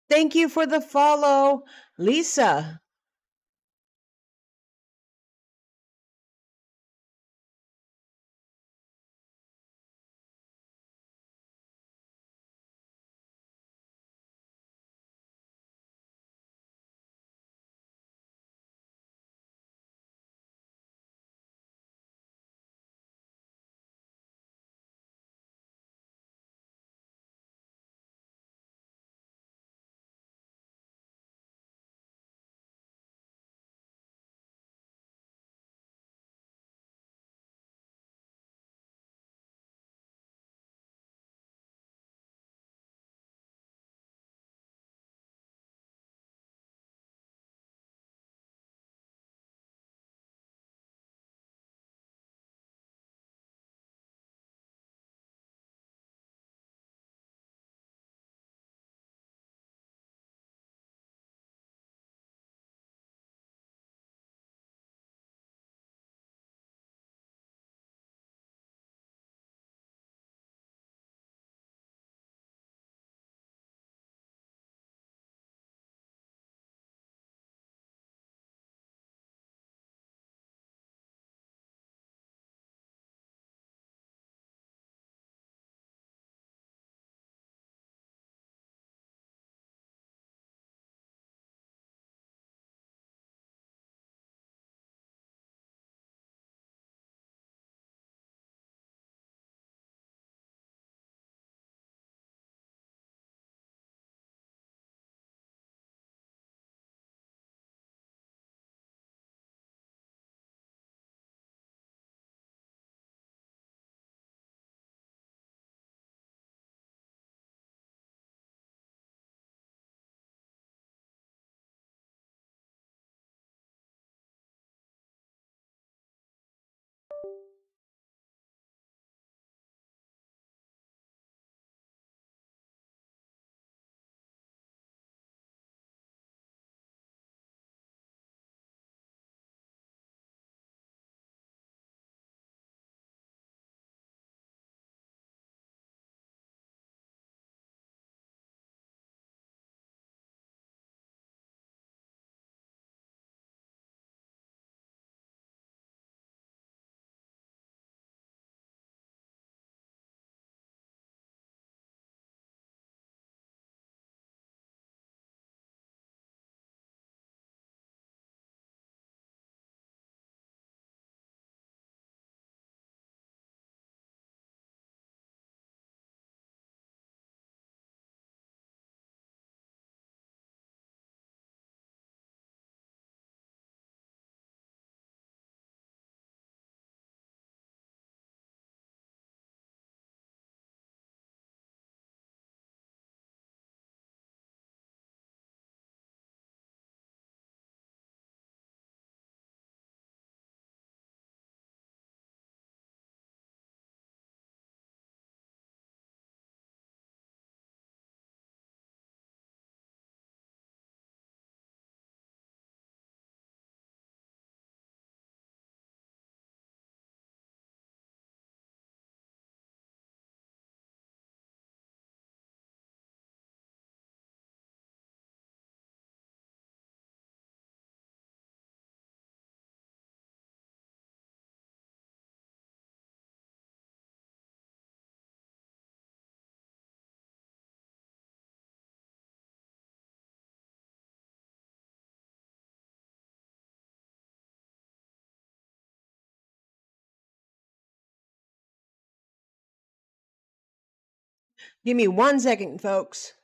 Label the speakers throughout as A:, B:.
A: Thank you for the follow, Lisa. Give me 1 second, folks.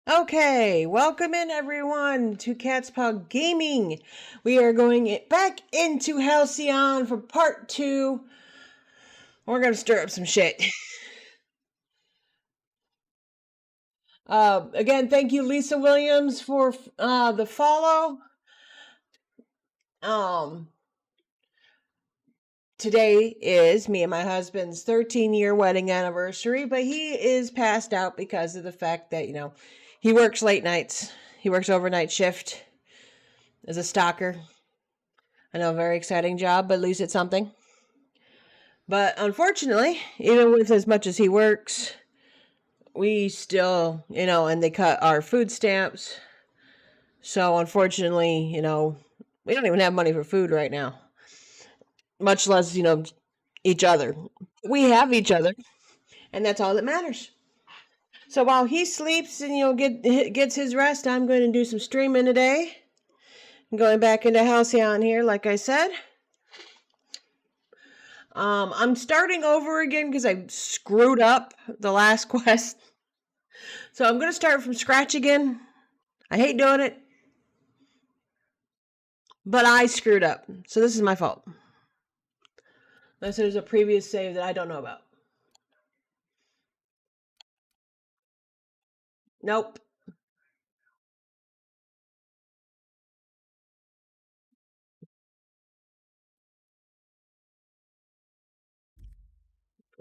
A: Okay, welcome in everyone to Cat's Paw Gaming. We are going back into Halcyon for part 2. We're going to stir up some shit. Again, thank you, Lisa Williams, for the follow. Today is me and my husband's 13-year wedding anniversary, but he is passed out because of the fact that, he works late nights. He works overnight shift as a stalker. I know, a very exciting job, but at least it's something. But unfortunately, even with as much as he works, we still, and they cut our food stamps. So unfortunately, we don't even have money for food right now, much less, each other. We have each other, and that's all that matters. So while he sleeps and, gets his rest, I'm going to do some streaming today. I'm going back into Halcyon here, like I said. I'm starting over again because I screwed up the last quest. So I'm going to start from scratch again. I hate doing it, but I screwed up. So this is my fault. Unless there's a previous save that I don't know about. Nope.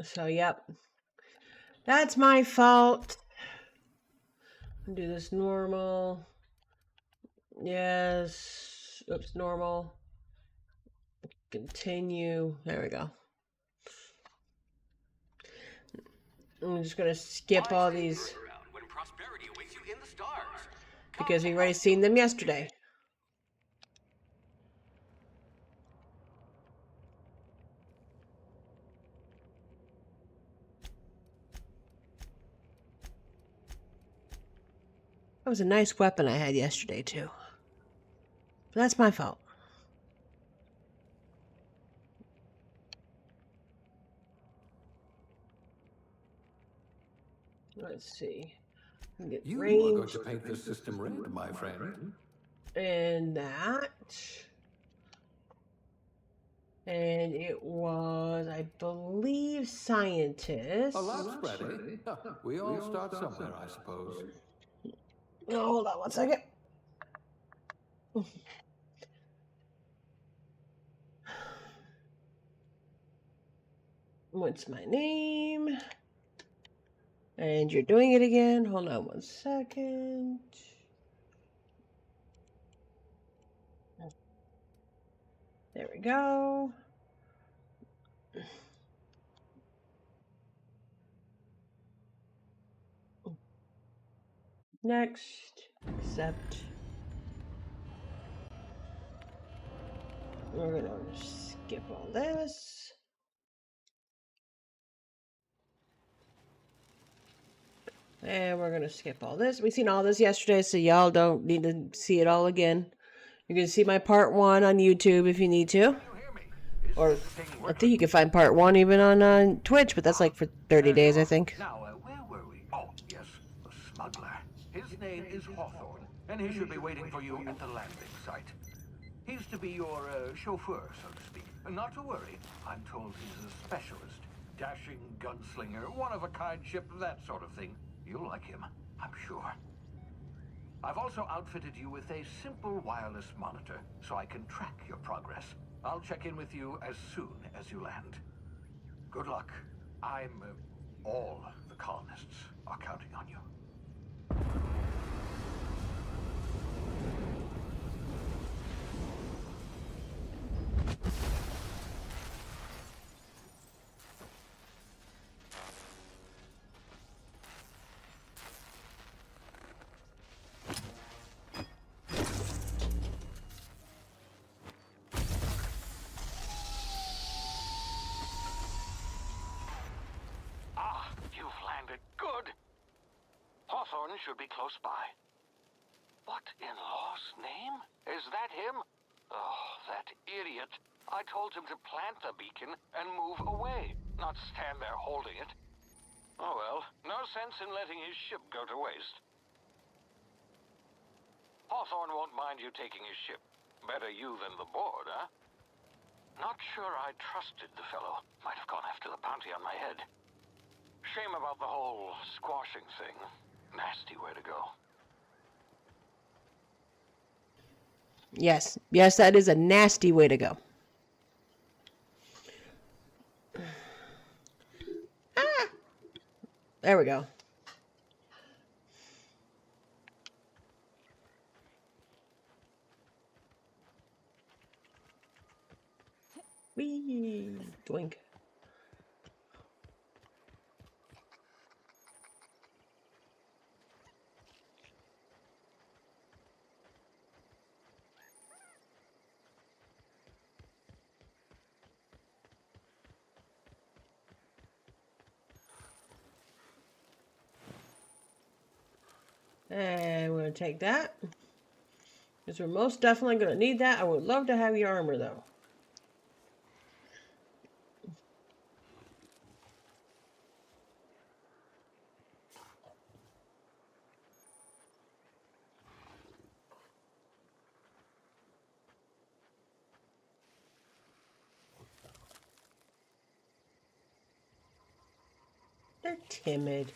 A: So, yep. That's my fault. Do this normal. Yes. Oops, normal. Continue. There we go. I'm just going to skip all these because we've already seen them yesterday. That was a nice weapon I had yesterday, too. But that's my fault. Let's see.
B: You are going to paint this system red, my friend.
A: And that. And it was, I believe, scientist.
B: A lot spreading. We all start somewhere, I suppose.
A: No, hold on 1 second. What's my name? And you're doing it again. Hold on 1 second. There we go. Next, accept. We're gonna skip all this. And we're gonna skip all this. We seen all this yesterday, so y'all don't need to see it all again. You're gonna see my part 1 on YouTube if you need to. Or I think you can find part 1 even on Twitch, but that's like for 30 days, I think.
C: Now, where were we? Oh, yes, the smuggler. His name is Hawthorne, and he should be waiting for you at the landing site. He's to be your chauffeur, so to speak. Not to worry, I'm told he's a specialist. Dashing gunslinger, one-of-a-kind ship, that sort of thing. You'll like him, I'm sure. I've also outfitted you with a simple wireless monitor, so I can track your progress. I'll check in with you as soon as you land. Good luck. All the colonists are counting on you. Hawthorne should be close by. What in law's name? Is that him? Oh, that idiot. I told him to plant the beacon and move away, not stand there holding it. Oh well, no sense in letting his ship go to waste. Hawthorne won't mind you taking his ship. Better you than the board, huh? Not sure I trusted the fellow. Might have gone after the bounty on my head. Shame about the whole squashing thing. Nasty way to go.
A: Yes. Yes, that is a nasty way to go. Ah! There we go. Whee! Doink. And we're going to take that. Because we're most definitely going to need that. I would love to have your armor, though. They're timid.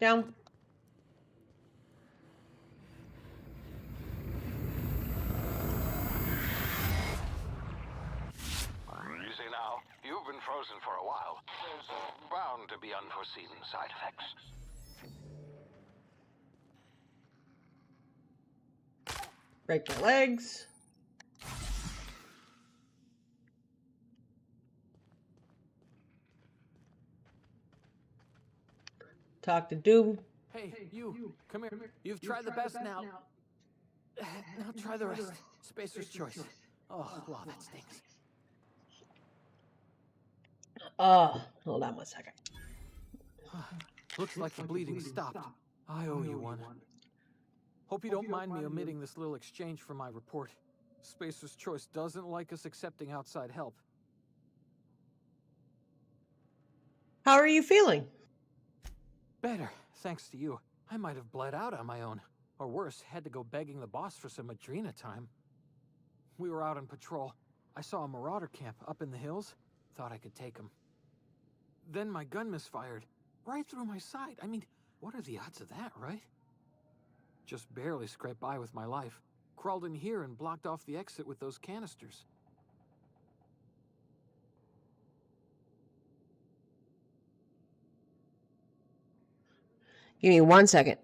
A: Down.
C: You see now, you've been frozen for a while. There's bound to be unforeseen side effects.
A: Break your legs. Talk to Doob.
D: Hey, you, come here. You've tried the best now. Now try the rest. Spacer's choice. Oh, wow, that stinks.
A: Hold on one second.
D: Looks like the bleeding stopped. I owe you one. Hope you don't mind me omitting this little exchange from my report. Spacer's choice doesn't like us accepting outside help.
A: How are you feeling?
D: Better, thanks to you. I might have bled out on my own. Or worse, had to go begging the boss for some Adrena time. We were out on patrol. I saw a marauder camp up in the hills. Thought I could take him. Then my gun misfired. Right through my side. I mean, what are the odds of that, right? Just barely scraped by with my life. Crawled in here and blocked off the exit with those canisters.
A: Give me 1 second.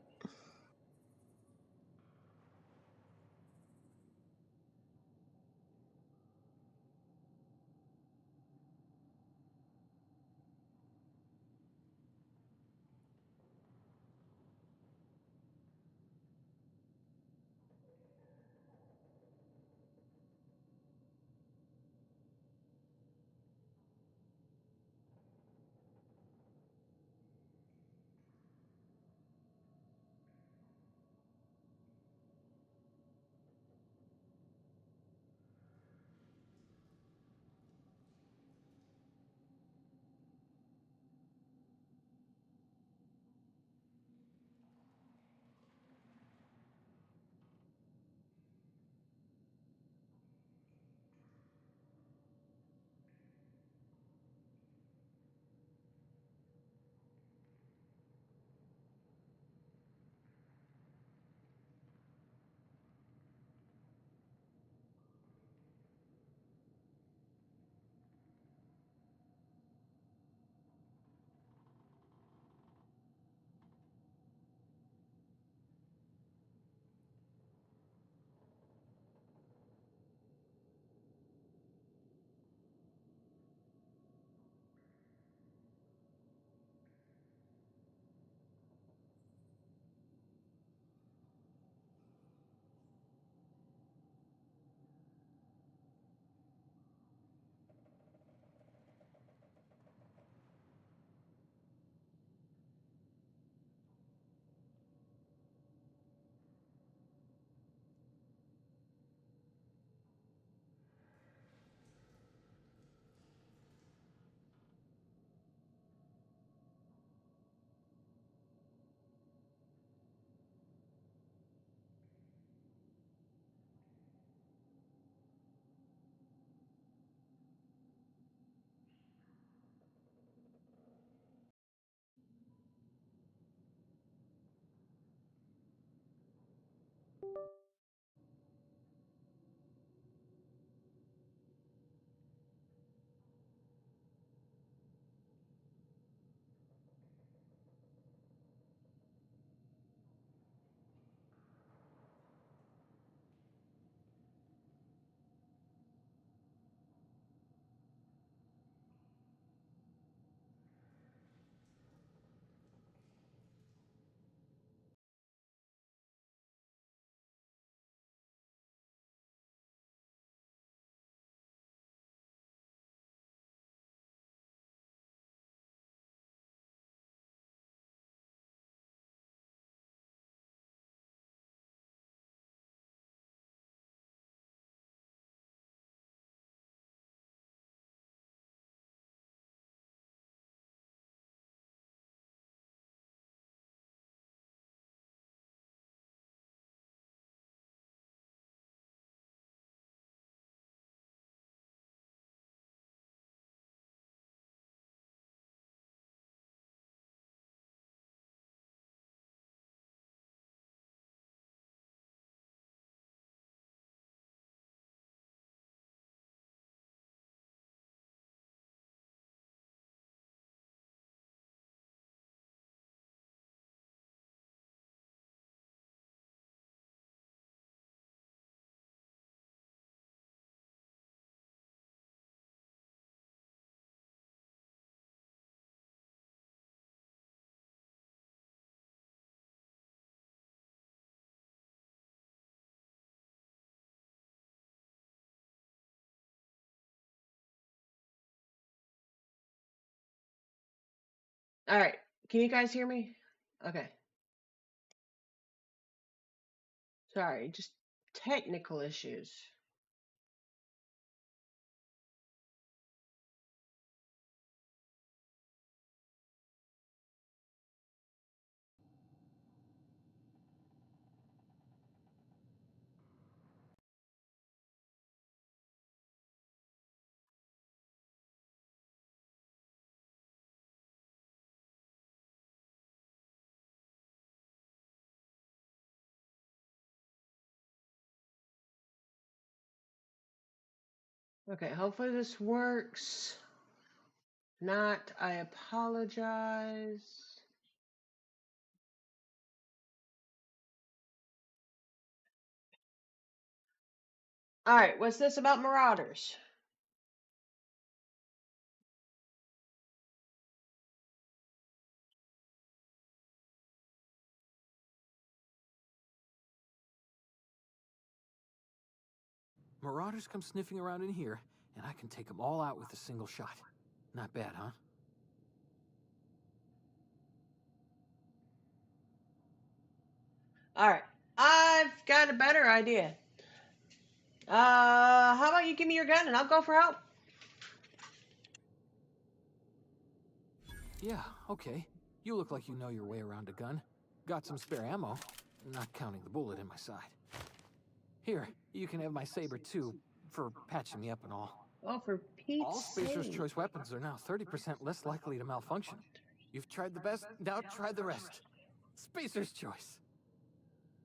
A: All right. Can you guys hear me? Okay. Sorry, just technical issues. Okay, hopefully this works. Not, I apologize. All right, what's this about Marauders?
D: Marauders come sniffing around in here, and I can take them all out with a single shot. Not bad, huh?
A: All right, I've got a better idea. How about you give me your gun and I'll go for help?
D: Yeah, okay. You look like you know your way around a gun. Got some spare ammo, not counting the bullet in my side. Here, you can have my saber too, for patching me up and all.
A: Oh, for
D: All
A: Pete's
D: Spacer's
A: sake.
D: Choice weapons are now 30% less likely to malfunction. You've tried the best, now try the rest. Spacer's Choice.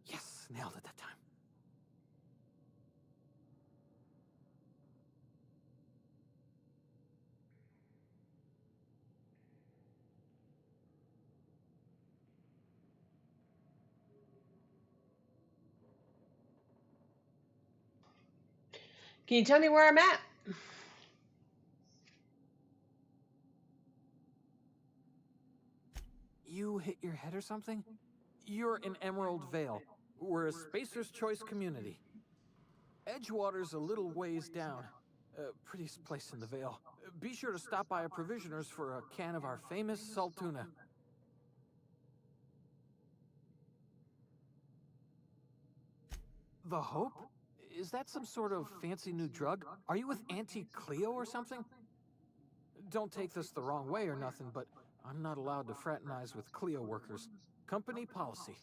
D: Yes, nailed it that time.
A: Can you tell me where I'm at?
D: You hit your head or something? You're in Emerald Vale. We're a Spacer's Choice community. Edgewater's a little ways down. Prettiest place in the Vale. Be sure to stop by a provisioner's for a can of our famous salt tuna. The Hope? Is that some sort of fancy new drug? Are you with Auntie Cleo or something? Don't take this the wrong way or nothing, but I'm not allowed to fraternize with Cleo workers. Company policy.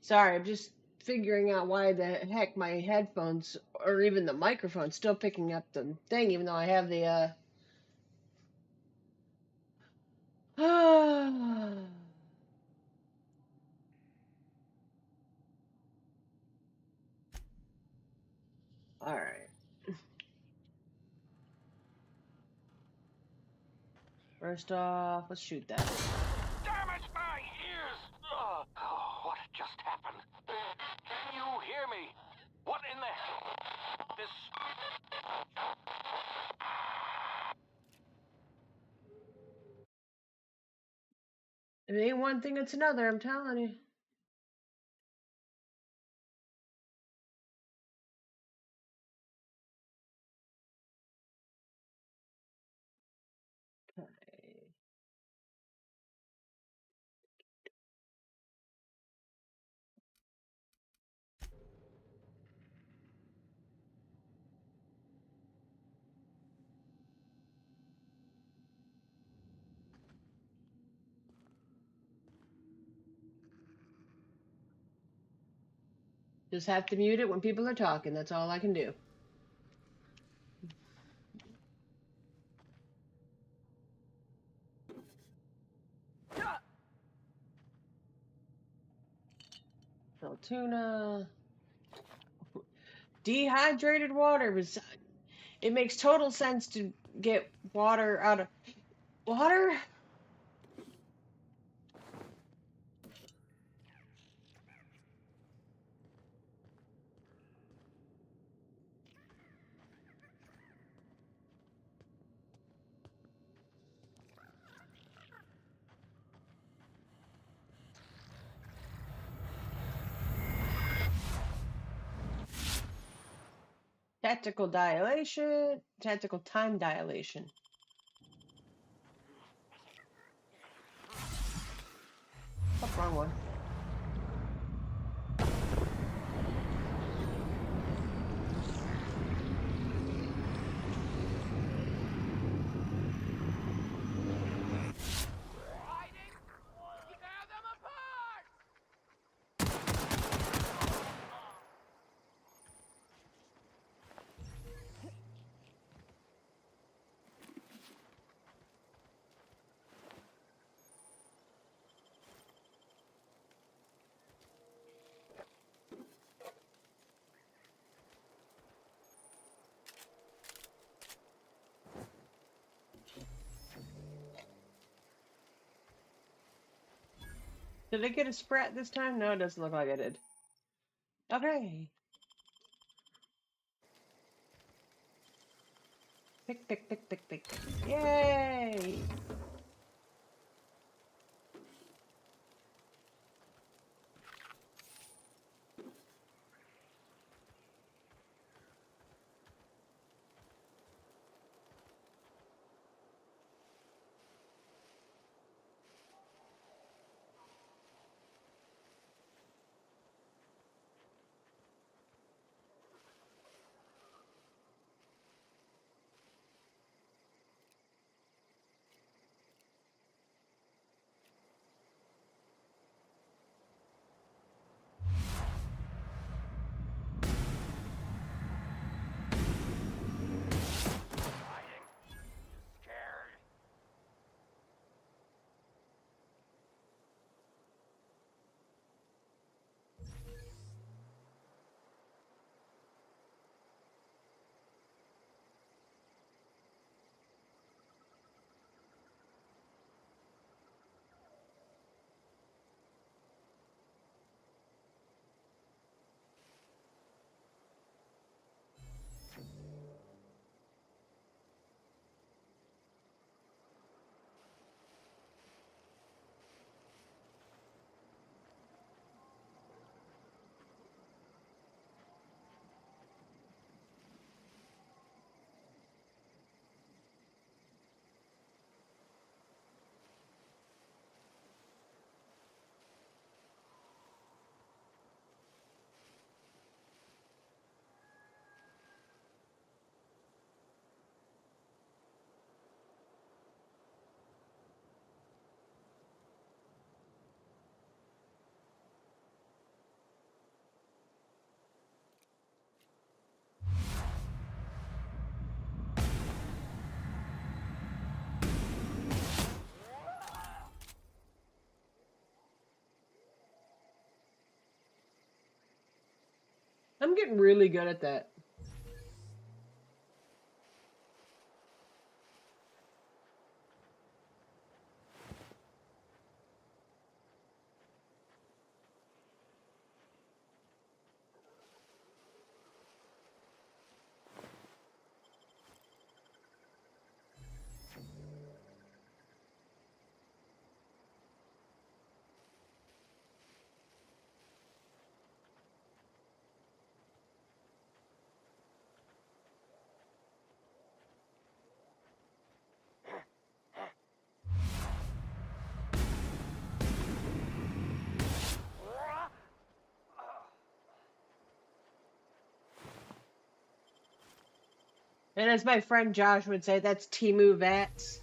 A: Sorry, I'm just figuring out why the heck my headphones or even the microphone's still picking up the thing, even though I have the All right. First off, let's shoot that.
C: Damn it, my ears! Oh, what just happened? Can you hear me? What in the... This...
A: It ain't one thing, it's another, I'm telling you. Just have to mute it when people are talking. That's all I can do. So tuna. Dehydrated water was. It makes total sense to get water out of water. Tactical dilation. Tactical time dilation. Oh, wrong one. Did I get a sprat this time? No, it doesn't look like I did. Okay. Pick, pick, pick, pick, pick, pick. Yay! I'm getting really good at that. And as my friend Josh would say, that's Timu Vats.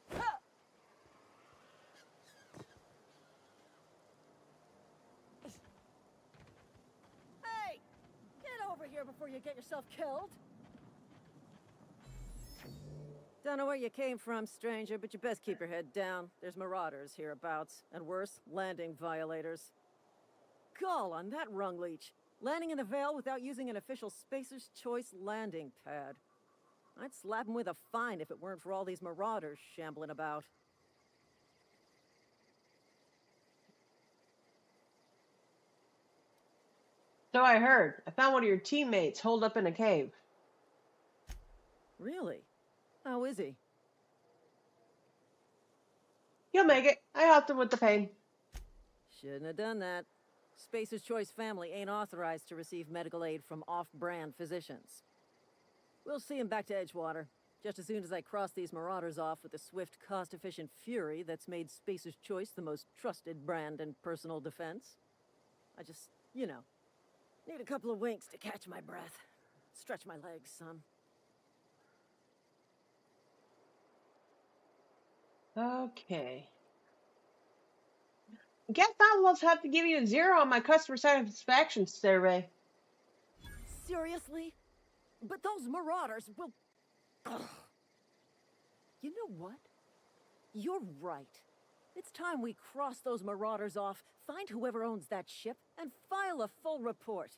E: Hey! Get over here before you get yourself killed! Don't know where you came from, stranger, but you best keep your head down. There's marauders hereabouts, and worse, landing violators. Gall on that rung leech. Landing in the Vale without using an official Spacer's Choice landing pad. I'd slap him with a fine if it weren't for all these marauders shambling about.
A: So I heard. I found one of your teammates holed up in a cave.
E: Really? How is he?
A: He'll make it. I helped him with the pain.
E: Shouldn't have done that. Spacer's Choice family ain't authorized to receive medical aid from off-brand physicians. We'll see him back to Edgewater, just as soon as I cross these marauders off with the swift, cost-efficient fury that's made Spacer's Choice the most trusted brand in personal defense. I just, need a couple of winks to catch my breath. Stretch my legs, son.
A: Okay. Guess I'll just have to give you a 0 on my customer satisfaction survey.
E: Seriously? But those marauders will... Ugh. You know what? You're right. It's time we cross those marauders off, find whoever owns that ship, and file a full report.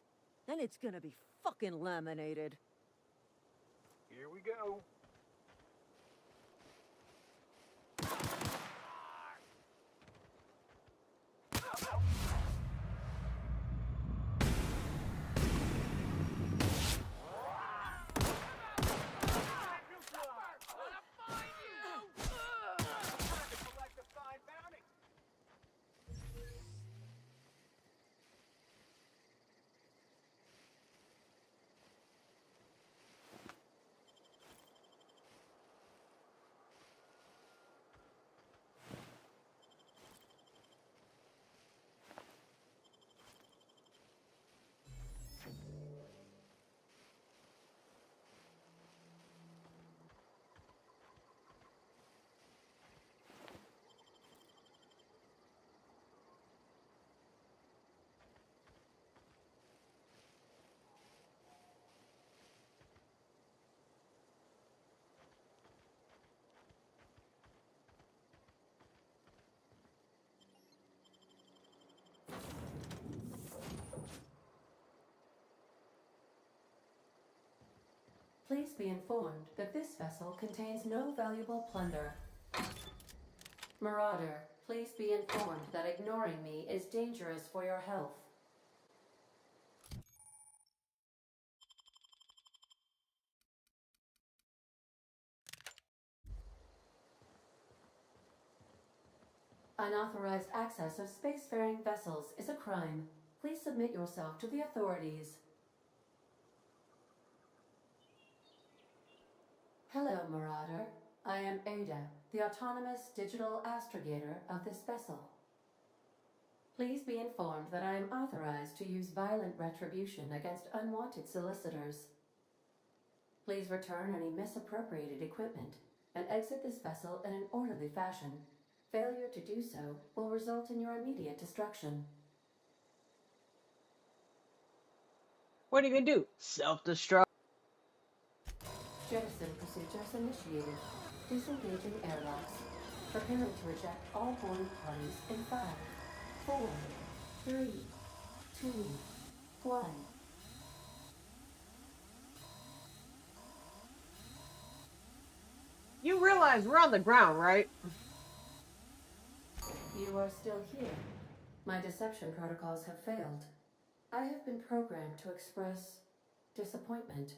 E: Then it's gonna be fucking laminated.
C: Here we go.
F: Please be informed that this vessel contains no valuable plunder. Marauder, please be informed that ignoring me is dangerous for your health. Unauthorized access of spacefaring vessels is a crime. Please submit yourself to the authorities. Hello, Marauder. I am Ada, the autonomous digital astrogator of this vessel. Please be informed that I am authorized to use violent retribution against unwanted solicitors. Please return any misappropriated equipment and exit this vessel in an orderly fashion. Failure to do so will result in your immediate destruction.
A: What are you gonna do? Self-destruct?
F: Jettison procedures initiated. Disengaging airlocks. Preparing to eject all boarding parties in 5, 4, 3, 2, 1.
A: You realize we're on the ground, right?
F: You are still here. My deception protocols have failed. I have been programmed to express disappointment.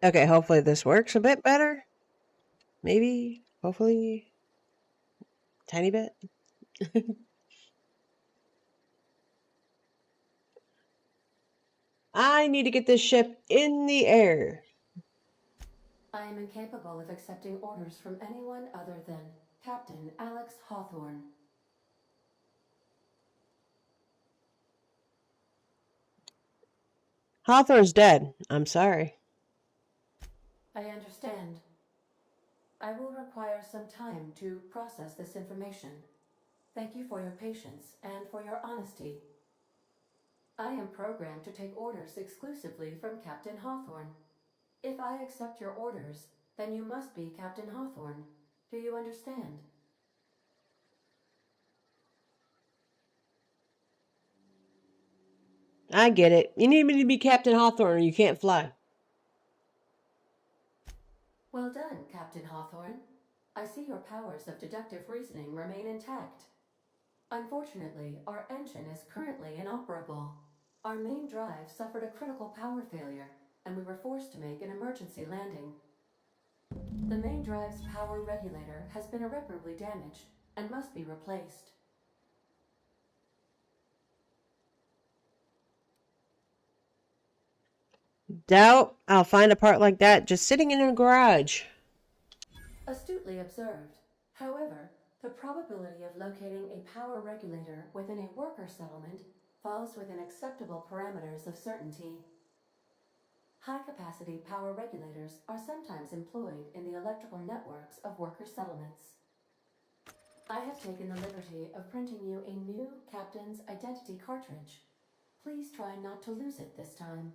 A: Okay, hopefully this works a bit better. Maybe, hopefully, tiny bit. I need to get this ship in the air.
F: I am incapable of accepting orders from anyone other than Captain Alex Hawthorne.
A: Hawthorne's dead. I'm sorry.
F: I understand. I will require some time to process this information. Thank you for your patience and for your honesty. I am programmed to take orders exclusively from Captain Hawthorne. If I accept your orders, then you must be Captain Hawthorne. Do you understand?
A: I get it. You need me to be Captain Hawthorne or you can't fly.
F: Well done, Captain Hawthorne. I see your powers of deductive reasoning remain intact. Unfortunately, our engine is currently inoperable. Our main drive suffered a critical power failure, and we were forced to make an emergency landing. The main drive's power regulator has been irreparably damaged and must be replaced.
A: Doubt I'll find a part like that just sitting in a garage.
F: Astutely observed. However, the probability of locating a power regulator within a worker settlement falls within acceptable parameters of certainty. High-capacity power regulators are sometimes employed in the electrical networks of worker settlements. I have taken the liberty of printing you a new Captain's Identity cartridge. Please try not to lose it this time.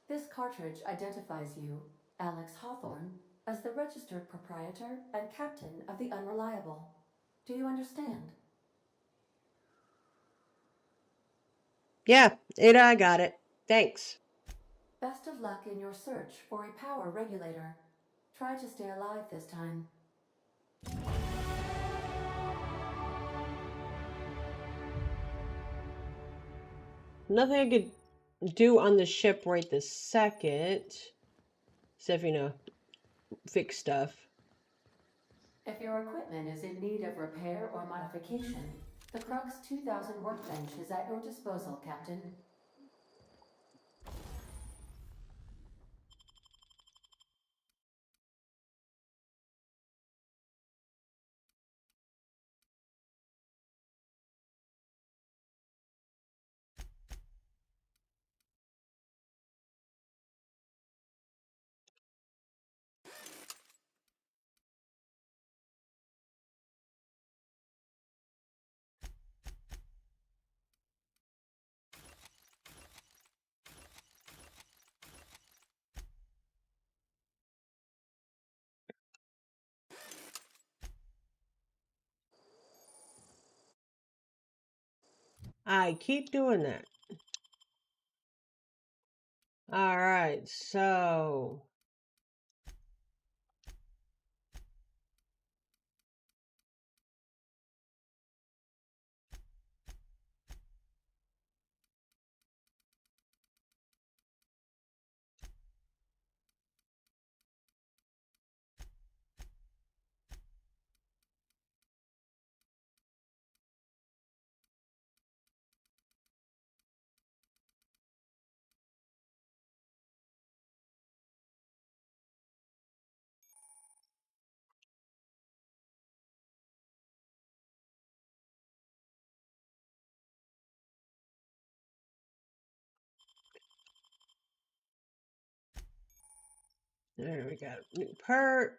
F: This cartridge identifies you, Alex Hawthorne, as the registered proprietor and captain of the Unreliable. Do you understand?
A: Yeah, Ada, I got it. Thanks.
F: Best of luck in your search for a power regulator. Try to stay alive this time.
A: Nothing I could do on the ship right this second. Except, fix stuff.
F: If your equipment is in need of repair or modification, the Crux 2000 workbench is at your disposal, Captain.
A: I keep doing that. Alright, so... There we got a new perk.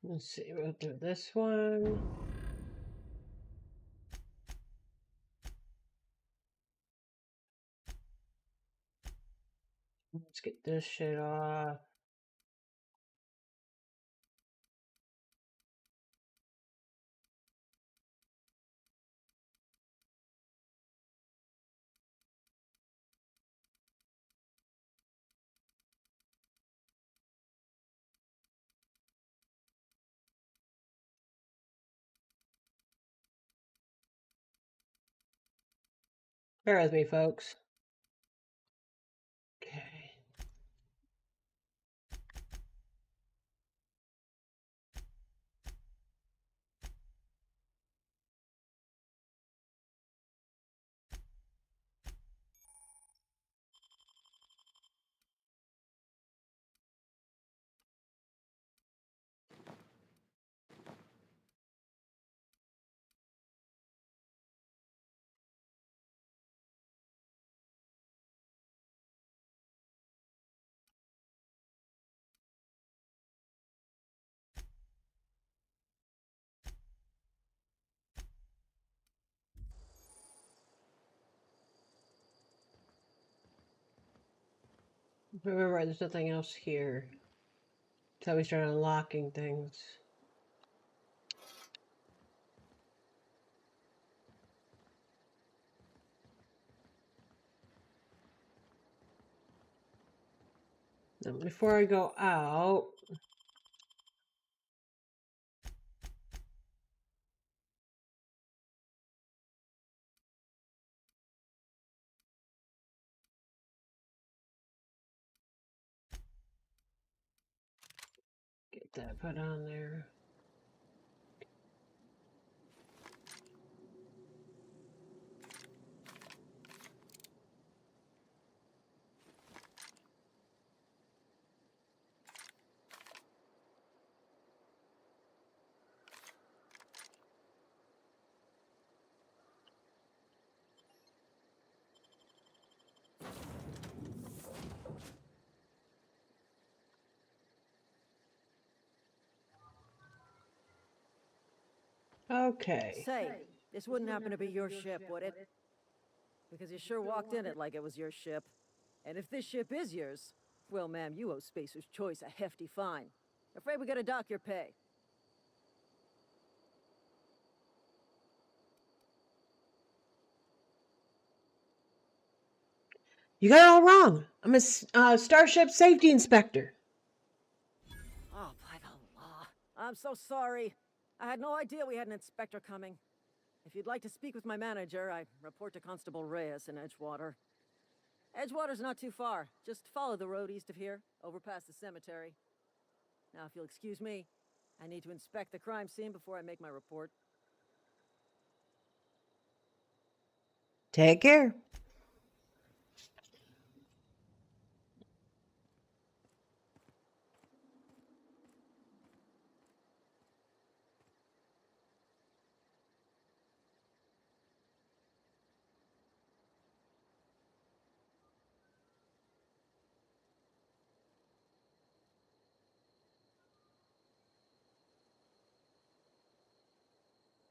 A: Let's see, we'll do this one. Let's get this shit off. Bear with me, folks. Okay. Remember, there's nothing else here. Until we start unlocking things. Now, before I go out, get that put on there. Okay.
E: Say, this wouldn't happen to be your ship, would it? Because you sure walked in it like it was your ship. And if this ship is yours, well, ma'am, you owe Spacer's Choice a hefty fine. Afraid we gotta dock your pay.
A: You got it all wrong. I'm a starship safety inspector.
E: Oh, by the law. I'm so sorry. I had no idea we had an inspector coming. If you'd like to speak with my manager, I report to Constable Reyes in Edgewater. Edgewater's not too far. Just follow the road east of here, over past the cemetery. Now, if you'll excuse me, I need to inspect the crime scene before I make my report.
A: Take care.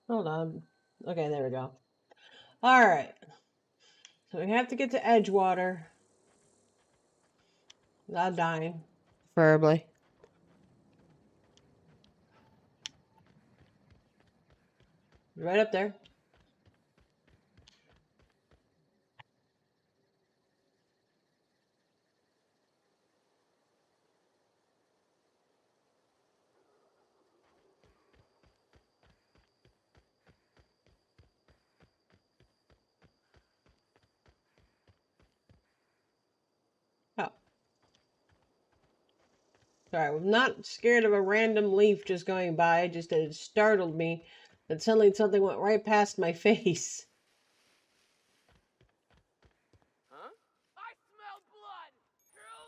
A: Hold on. Okay, there we go. All right. So we have to get to Edgewater without dying, preferably. Right up there. Oh. Sorry, I'm not scared of a random leaf just going by, just that it startled me that suddenly something went right past my face.
G: Huh? I smell blood! Kill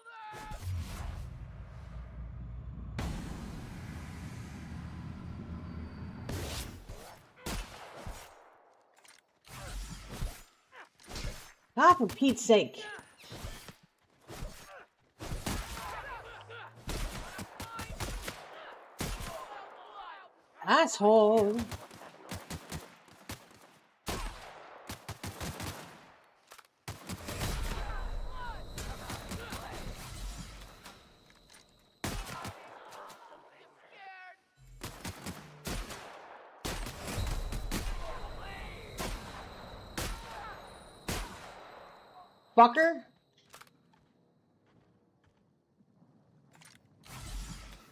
G: them!
A: Ah, for Pete's sake. Asshole. Fucker.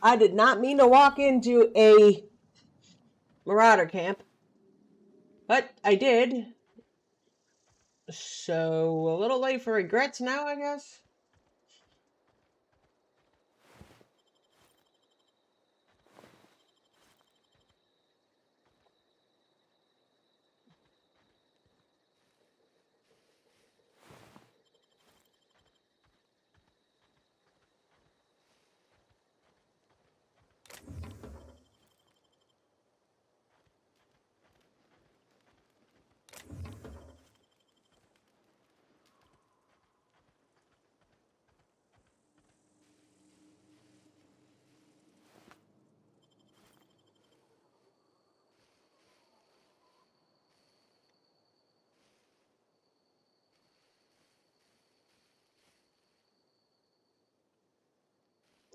A: I did not mean to walk into a marauder camp, but I did. So, a little late for regrets now, I guess?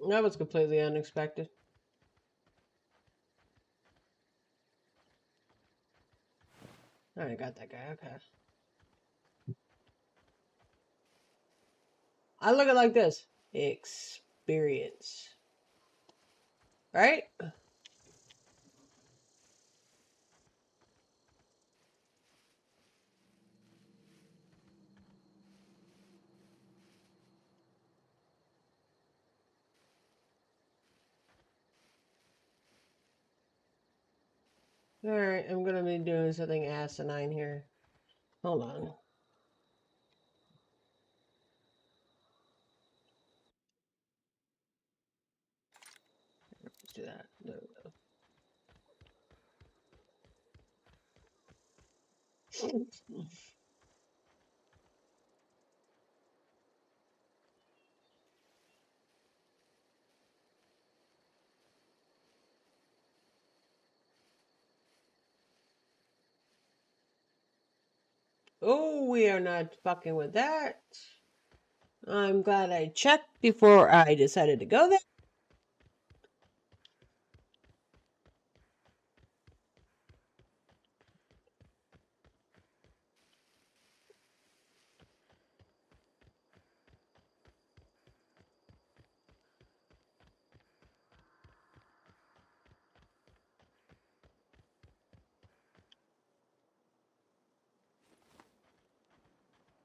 A: That was completely unexpected. I got that guy, okay. I look at it like this. Experience. Right? Alright, I'm gonna be doing something asinine here. Hold on. Let's do that. There we go. Oh, we are not fucking with that. I'm glad I checked before I decided to go there.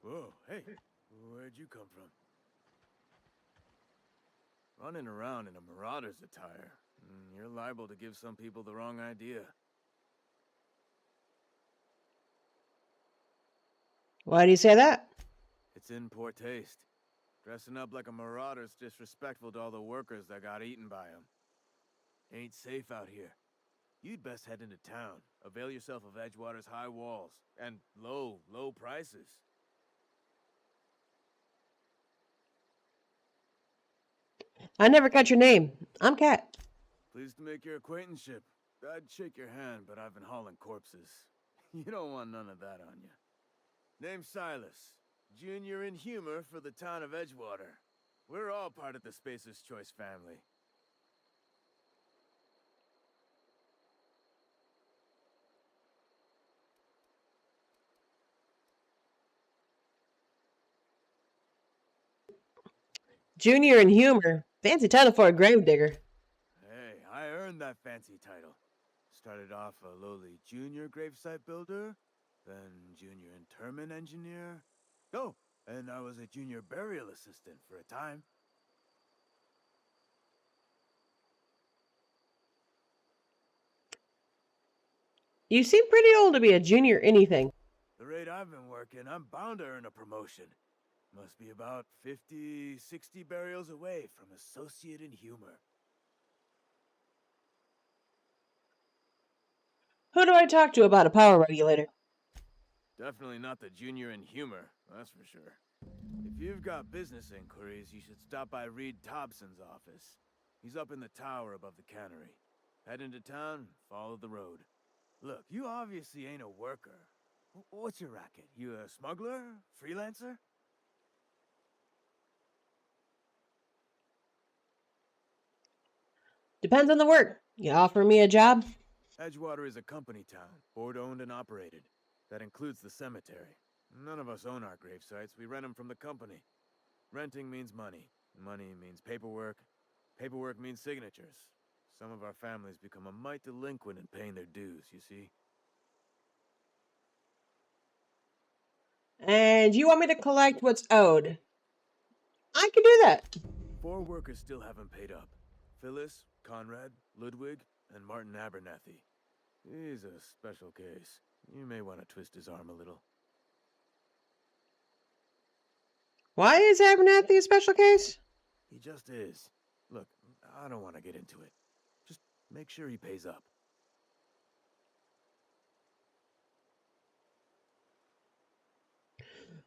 H: Whoa, hey, where'd you come from? Running around in a marauder's attire. You're liable to give some people the wrong idea.
A: Why do you say that?
H: It's in poor taste. Dressing up like a marauder's disrespectful to all the workers that got eaten by them. Ain't safe out here. You'd best head into town. Avail yourself of Edgewater's high walls. And low prices.
A: I never got your name. I'm Kat.
H: Pleased to make your acquaintanceship. I'd shake your hand, but I've been hauling corpses. You don't want none of that on you. Name's Silas. Junior in humor for the town of Edgewater. We're all part of the Spacer's Choice family.
A: Junior in humor. Fancy title for a gravedigger.
H: Hey, I earned that fancy title. Started off a lowly junior gravesite builder, then junior interment engineer. Oh, and I was a junior burial assistant for a time.
A: You seem pretty old to be a junior anything.
H: The rate I've been working, I'm bound to earn a promotion. Must be about 50, 60 burials away from associate in humor.
A: Who do I talk to about a power regulator?
H: Definitely not the junior in humor, that's for sure. If you've got business inquiries, you should stop by Reed Thompson's office. He's up in the tower above the cannery. Head into town, follow the road. Look, you obviously ain't a worker. What's your racket? You a smuggler? Freelancer?
A: Depends on the work. You offer me a job?
H: Edgewater is a company town, board-owned and operated. That includes the cemetery. None of us own our grave sites. We rent them from the company. Renting means money. Money means paperwork. Paperwork means signatures. Some of our families become a mite delinquent in paying their dues, you see?
A: And you want me to collect what's owed? I can do that.
H: 4 workers still haven't paid up. Phyllis, Conrad, Ludwig, and Martin Abernathy. He's a special case. You may want to twist his arm a little.
A: Why is Abernathy a special case?
H: He just is. Look, I don't want to get into it. Just make sure he pays up.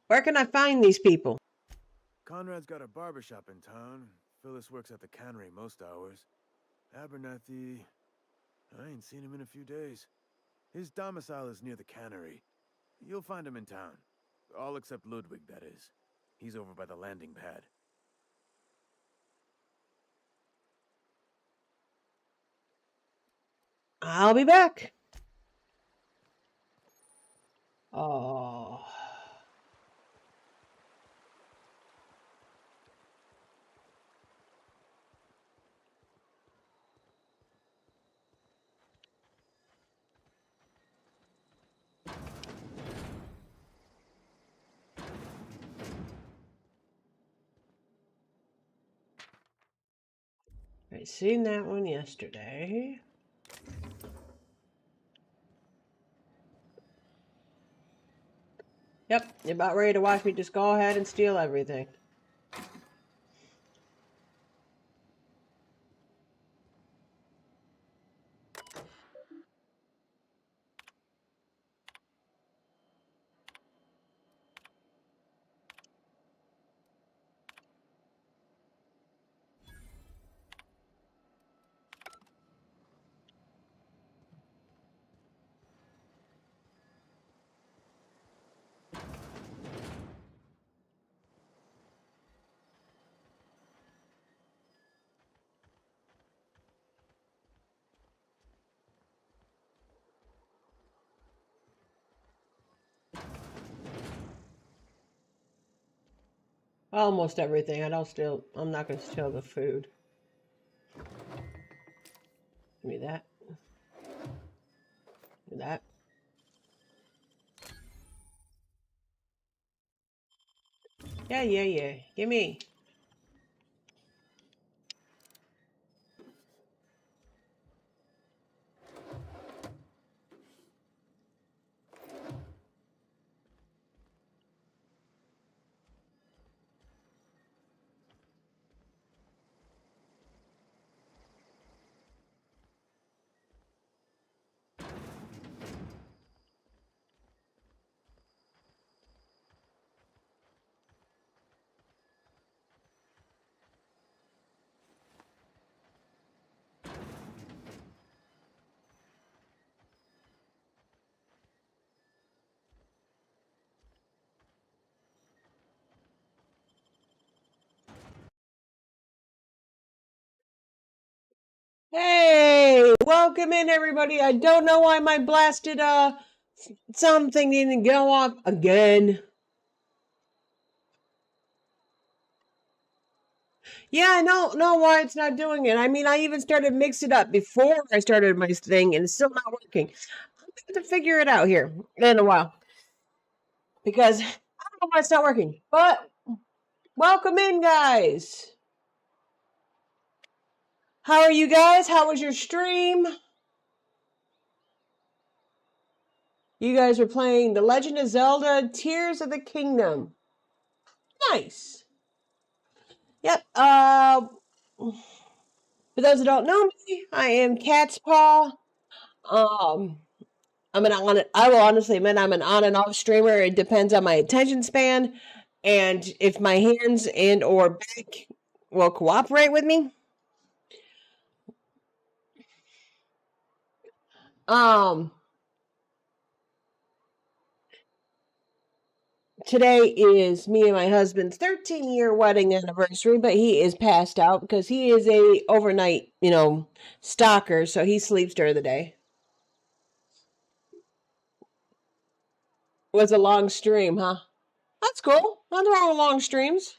A: Where can I find these people?
H: Conrad's got a barbershop in town. Phyllis works at the cannery most hours. Abernathy... I ain't seen him in a few days. His domicile is near the cannery. You'll find him in town. All except Ludwig, that is. He's over by the landing pad.
A: I'll be back. Oh. I seen that one yesterday. Yep, you're about ready to watch me just go ahead and steal everything. Almost everything. I'm not going to steal the food. Give me that. Give me that. Yeah. Give me. Hey, welcome in everybody. I don't know why my blasted something didn't go off again. Yeah, I don't know why it's not doing it. I mean, I even started mix it up before I started my thing and it's still not working. I'm going to figure it out here in a while. Because I don't know why it's not working. But welcome in, guys. How are you guys? How was your stream? You guys were playing The Legend of Zelda Tears of the Kingdom. Nice. Yep. For those who don't know me, I am Cat's Paw. I will honestly admit I'm an on and off streamer. It depends on my attention span and if my hands and or back will cooperate with me. Today is me and my husband's 13-year wedding anniversary, but he is passed out because he is a overnight, stalker, so he sleeps during the day. It was a long stream, huh? That's cool. Nothing wrong with long streams.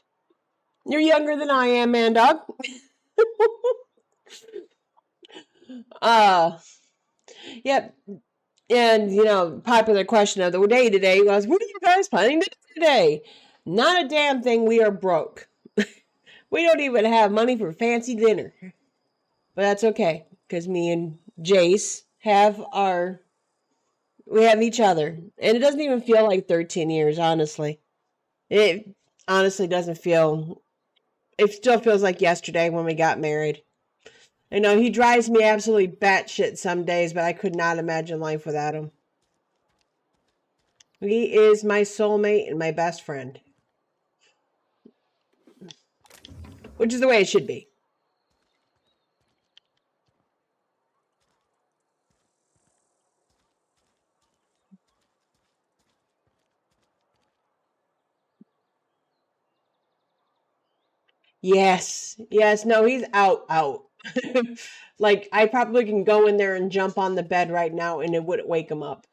A: You're younger than I am, man, dog. Yep. And, you know, popular question of the day today was, what are you guys planning to do today? Not a damn thing. We are broke. We don't even have money for fancy dinner. But that's okay, because me and Jace we have each other. And it doesn't even feel like 13 years, honestly. It honestly doesn't feel, it still feels like yesterday when we got married. I know he drives me absolutely batshit some days, but I could not imagine life without him. He is my soulmate and my best friend. Which is the way it should be. Yes. Yes. No, he's out. Like, I probably can go in there and jump on the bed right now and it wouldn't wake him up.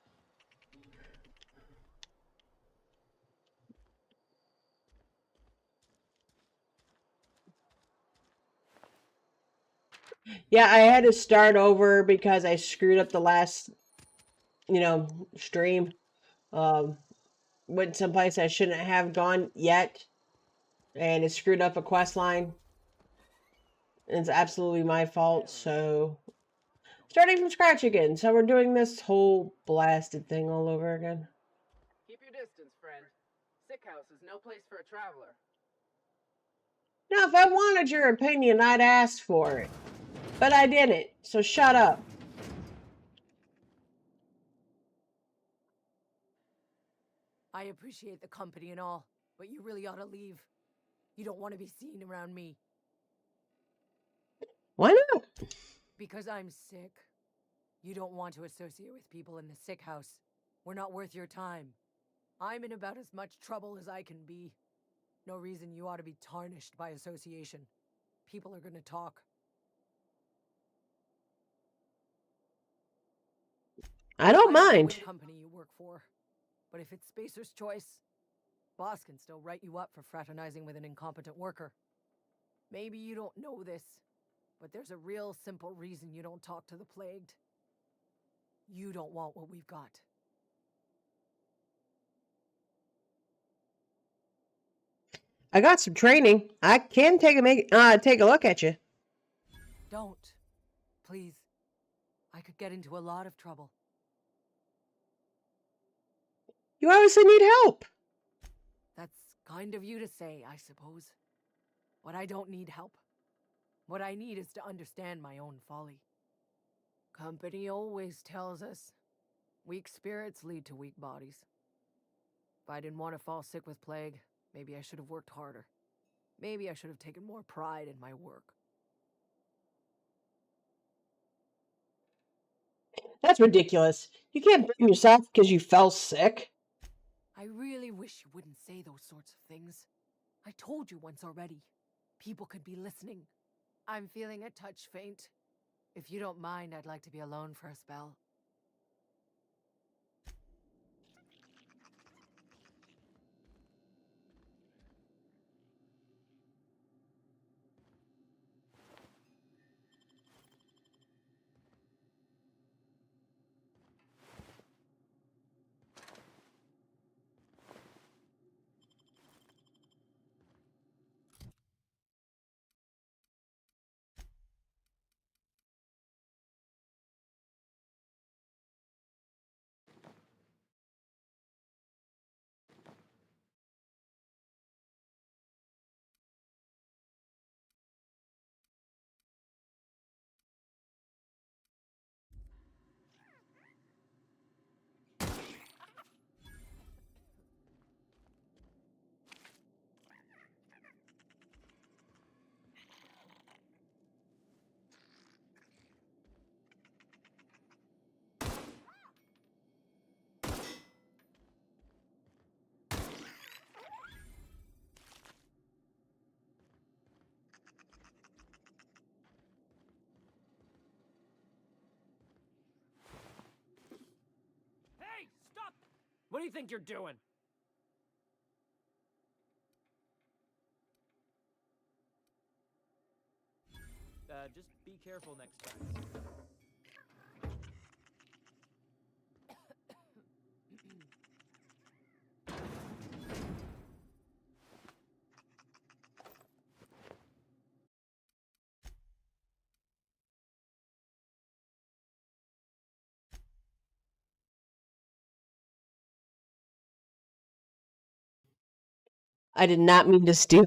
A: Yeah, I had to start over because I screwed up the last, stream. Went someplace I shouldn't have gone yet. And it screwed up a quest line. And it's absolutely my fault, so starting from scratch again. So we're doing this whole blasted thing all over again.
G: Keep your distance, friend. Sick house is no place for a traveler.
A: Now, if I wanted your opinion, I'd ask for it. But I didn't, so shut up.
I: I appreciate the company and all, but you really ought to leave. You don't want to be seen around me.
A: Why not?
I: Because I'm sick. You don't want to associate with people in the sick house. We're not worth your time. I'm in about as much trouble as I can be. No reason you ought to be tarnished by association. People are gonna talk.
A: I don't
I: I don't know
A: mind.
I: which company you work for, but if it's Spacer's choice, boss can still write you up for fraternizing with an incompetent worker. Maybe you don't know this, but there's a real simple reason you don't talk to the plagued. You don't want what we've got.
A: I got some training. I can take a look at you.
I: Don't. Please. I could get into a lot of trouble.
A: You obviously need help.
I: That's kind of you to say, I suppose. But I don't need help. What I need is to understand my own folly. Company always tells us, weak spirits lead to weak bodies. If I didn't want to fall sick with plague, maybe I should have worked harder. Maybe I should have taken more pride in my work.
A: That's ridiculous. You can't blame yourself because you fell sick.
I: I really wish you wouldn't say those sorts of things. I told you once already. People could be listening. I'm feeling a touch faint. If you don't mind, I'd like to be alone for a spell.
D: Hey, stop! What do you think you're doing? Just be careful next time.
A: I did not mean to steal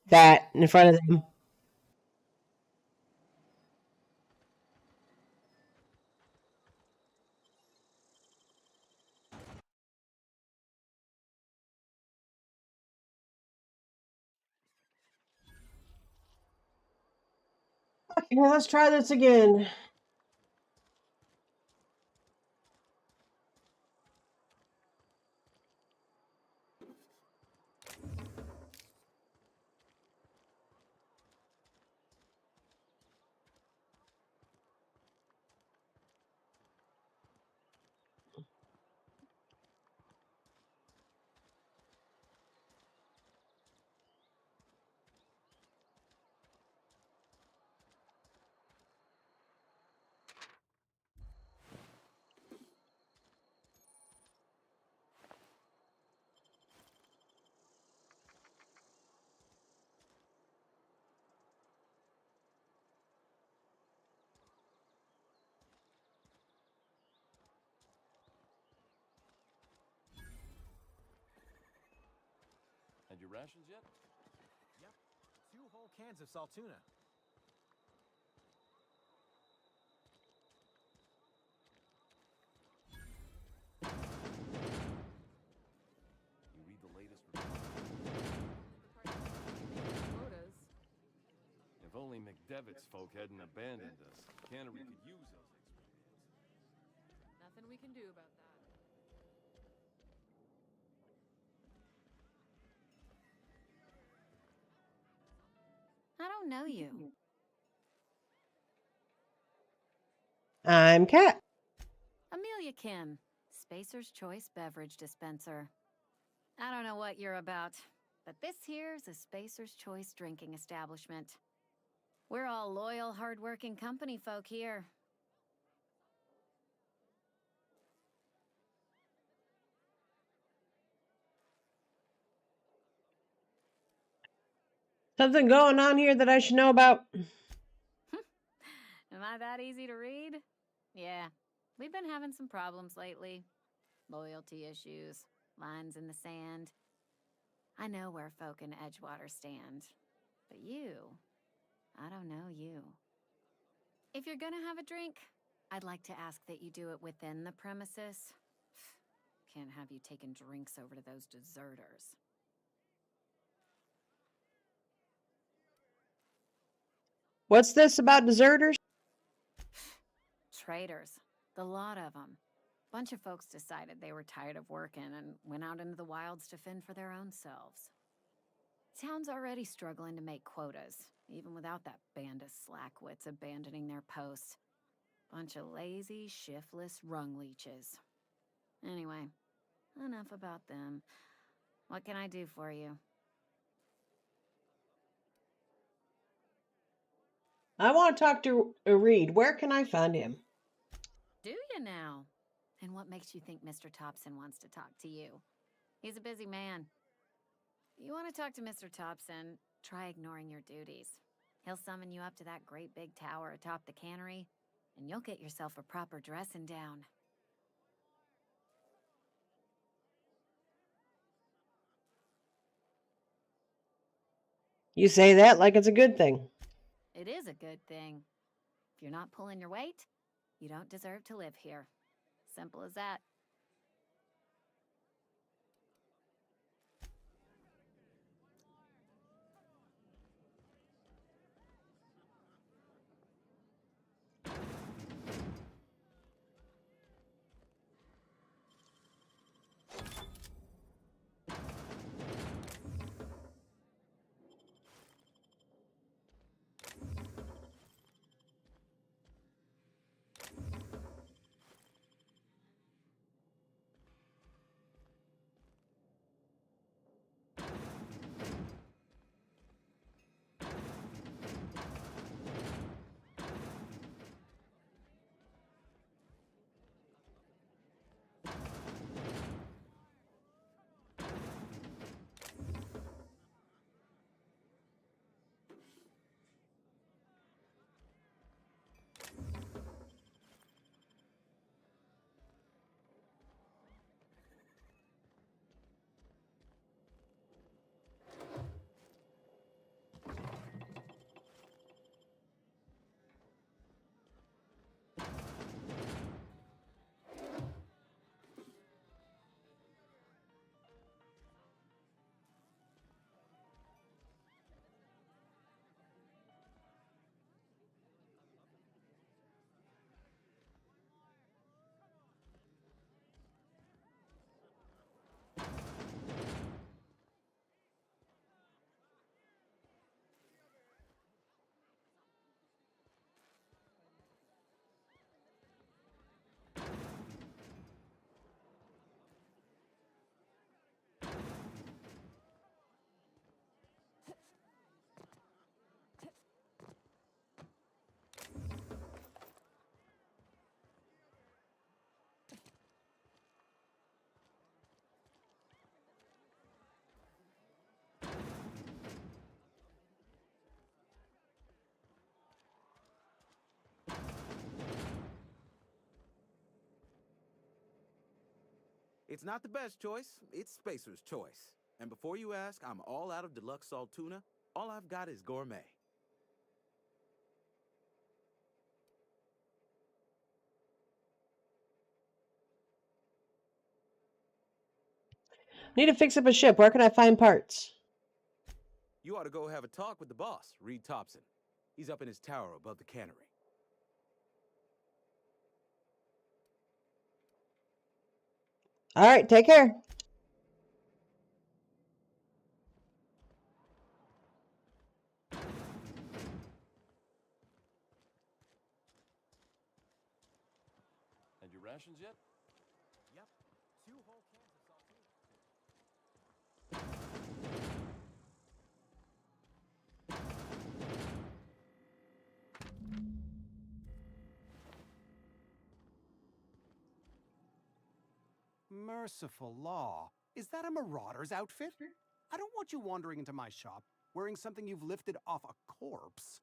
A: that in front of them. Okay, let's try this again.
J: Had your rations yet?
D: Yep. 2 whole cans of saltuna.
J: You read the latest
I: Quotas.
J: If only McDevitt's folk hadn't abandoned us. Cannery could use those extra hands.
I: Nothing we can do about that.
K: I don't know you.
A: I'm Kat.
K: Amelia Kim, Spacer's Choice Beverage Dispenser. I don't know what you're about, but this here's a Spacer's Choice drinking establishment. We're all loyal, hard-working company folk here.
A: Something going on here that I should know about?
K: Am I that easy to read? Yeah, we've been having some problems lately. Loyalty issues, lines in the sand. I know where folk in Edgewater stand. But you, I don't know you. If you're gonna have a drink, I'd like to ask that you do it within the premises. Can't have you taking drinks over to those deserters.
A: What's this about deserters?
K: Traitors. The lot of them. Bunch of folks decided they were tired of working and went out into the wilds to fend for their own selves. Town's already struggling to make quotas, even without that band of slackwits abandoning their posts. Bunch of lazy, shiftless rung leeches. Anyway, enough about them. What can I do for you?
A: I want to talk to Reed. Where can I find him?
K: Do you now? And what makes you think Mr. Thompson wants to talk to you? He's a busy man. You want to talk to Mr. Thompson, try ignoring your duties. He'll summon you up to that great big tower atop the cannery, and you'll get yourself a proper dressing down.
A: You say that like it's a good thing.
K: It is a good thing. If you're not pulling your weight, you don't deserve to live here. Simple as that.
L: It's not the best choice, it's Spacer's choice. And before you ask, I'm all out of deluxe salt tuna. All I've got is gourmet.
A: Need to fix up a ship. Where can I find parts?
L: You ought to go have a talk with the boss, Reed Thompson. He's up in his tower above the cannery.
A: All right, take care.
J: And your rations yet?
H: Yep. 2 whole cans of saltine.
M: Merciful law. Is that a marauder's outfit? I don't want you wandering into my shop wearing something you've lifted off a corpse.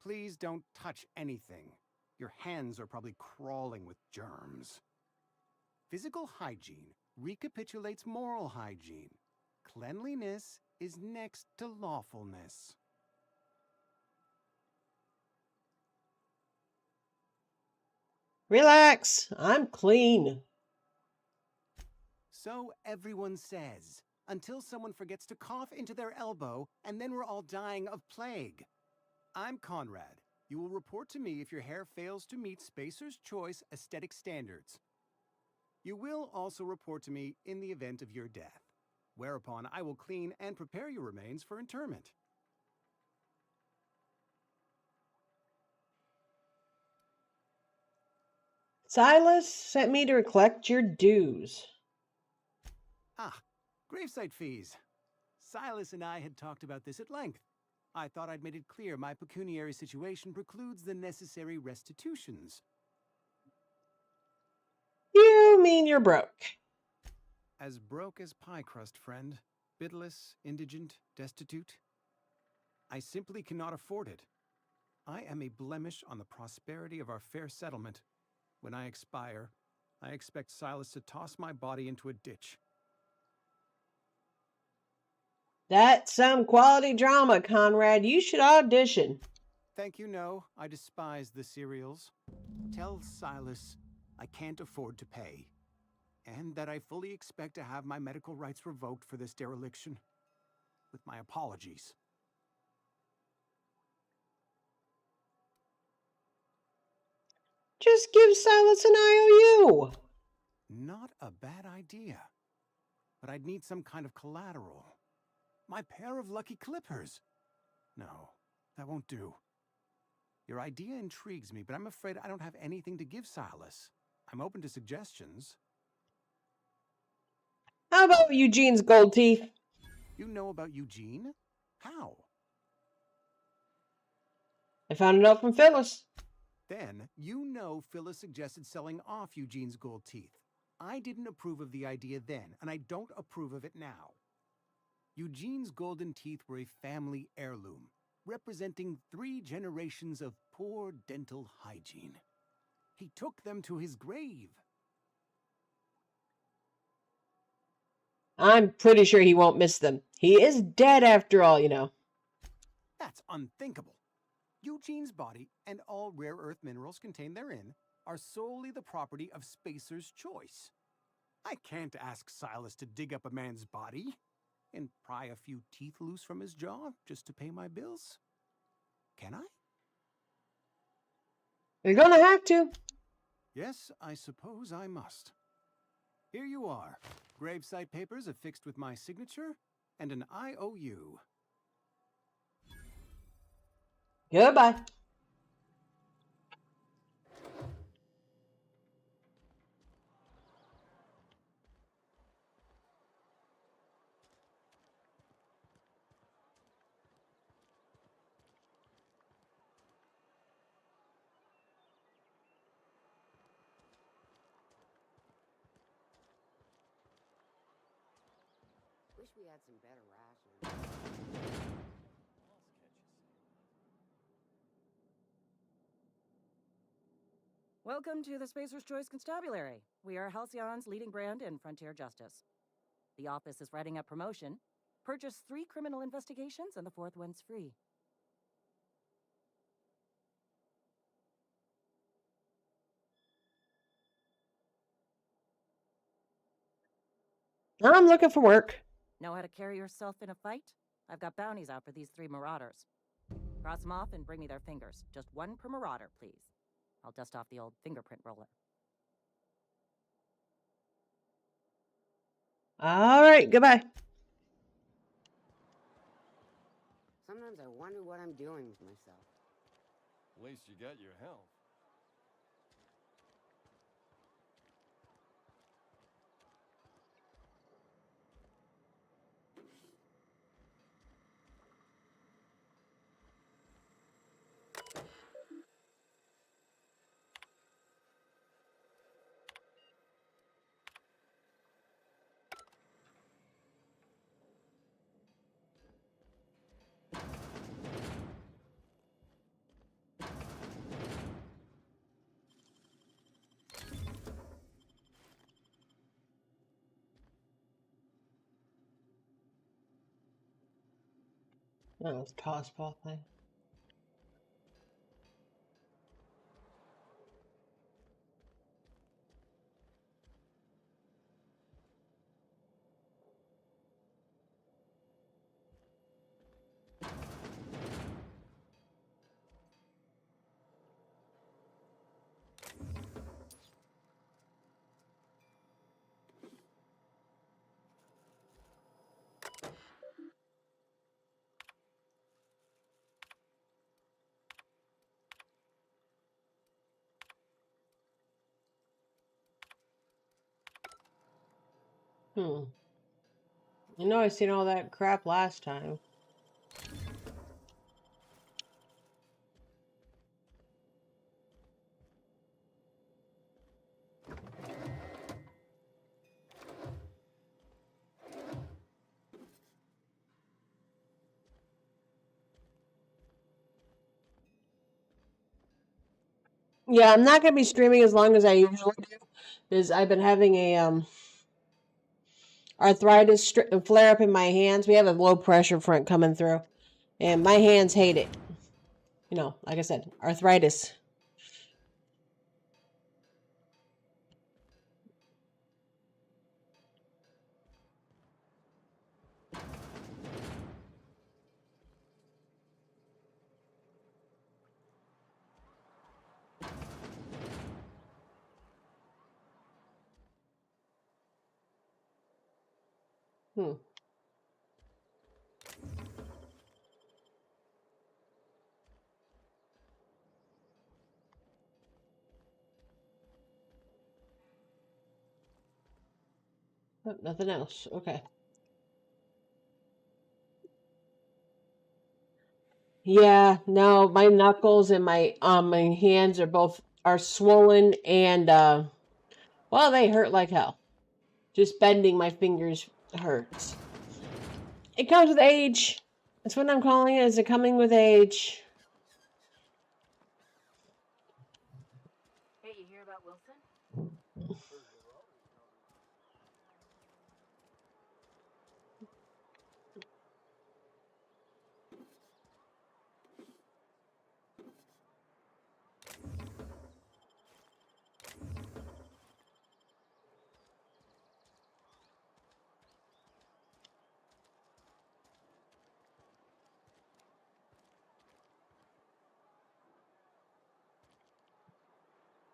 M: Please don't touch anything. Your hands are probably crawling with germs. Physical hygiene recapitulates moral hygiene. Cleanliness is next to lawfulness.
A: Relax. I'm clean.
M: So everyone says, until someone forgets to cough into their elbow, and then we're all dying of plague. I'm Conrad. You will report to me if your hair fails to meet Spacer's Choice aesthetic standards. You will also report to me in the event of your death, whereupon I will clean and prepare your remains for interment.
A: Silas sent me to collect your dues.
M: Ah, gravesite fees. Silas and I had talked about this at length. I thought I'd made it clear my pecuniary situation precludes the necessary restitutions.
A: You mean you're broke?
M: As broke as pie crust, friend. Bidless, indigent, destitute. I simply cannot afford it. I am a blemish on the prosperity of our fair settlement. When I expire, I expect Silas to toss my body into a ditch.
A: That's some quality drama, Conrad. You should audition.
M: Thank you, no. I despise the serials. Tell Silas I can't afford to pay. And that I fully expect to have my medical rights revoked for this dereliction. With my apologies.
A: Just give Silas an IOU.
M: Not a bad idea. But I'd need some kind of collateral. My pair of lucky clippers. No, that won't do. Your idea intrigues me, but I'm afraid I don't have anything to give Silas. I'm open to suggestions.
A: How about Eugene's gold teeth?
M: You know about Eugene? How?
A: I found a note from Phyllis.
M: Then, you know Phyllis suggested selling off Eugene's gold teeth. I didn't approve of the idea then, and I don't approve of it now. Eugene's golden teeth were a family heirloom, representing 3 generations of poor dental hygiene. He took them to his grave.
A: I'm pretty sure he won't miss them. He is dead after all, you know.
M: That's unthinkable. Eugene's body and all rare earth minerals contained therein are solely the property of Spacer's Choice. I can't ask Silas to dig up a man's body and pry a few teeth loose from his jaw just to pay my bills. Can I?
A: You're gonna have to.
M: Yes, I suppose I must. Here you are. Gravesite papers affixed with my signature and an IOU.
A: Goodbye.
N: Wish we had some better rations.
O: Welcome to the Spacer's Choice Constabulary. We are Halcyon's leading brand in frontier justice. The office is writing up promotion. Purchase 3 criminal investigations and the 4th one's free.
A: I'm looking for work.
O: Know how to carry yourself in a fight? I've got bounties out for these 3 marauders. Cross them off and bring me their fingers. Just 1 per marauder, please. I'll dust off the old fingerprint roller.
A: All right, goodbye.
N: Sometimes I wonder what I'm doing with myself.
J: At least you got your health.
A: Oh, it's toss ball thing. You know, I seen all that crap last time. Yeah, I'm not gonna be streaming as long as I usually do, because I've been having a arthritis flare up in my hands. We have a low pressure front coming through, and my hands hate it. You know, like I said, arthritis. Hmm. Oh, nothing else. Okay. Yeah, no, my knuckles and my hands are swollen and well, they hurt like hell. Just bending my fingers hurts. It comes with age. That's what I'm calling it, is it coming with age.
I: Hey, you hear about Wilson?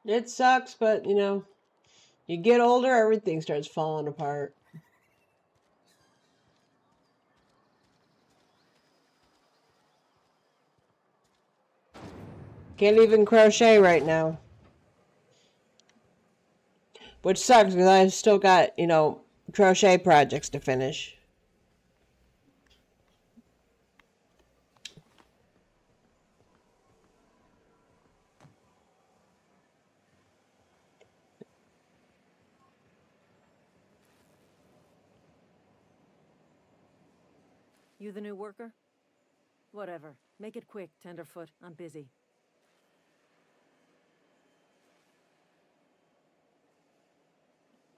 A: It sucks, but you know, you get older, everything starts falling apart. Can't even crochet right now. Which sucks because I've still got, you know, crochet projects to finish.
E: You the new worker? Whatever. Make it quick, Tenderfoot. I'm busy.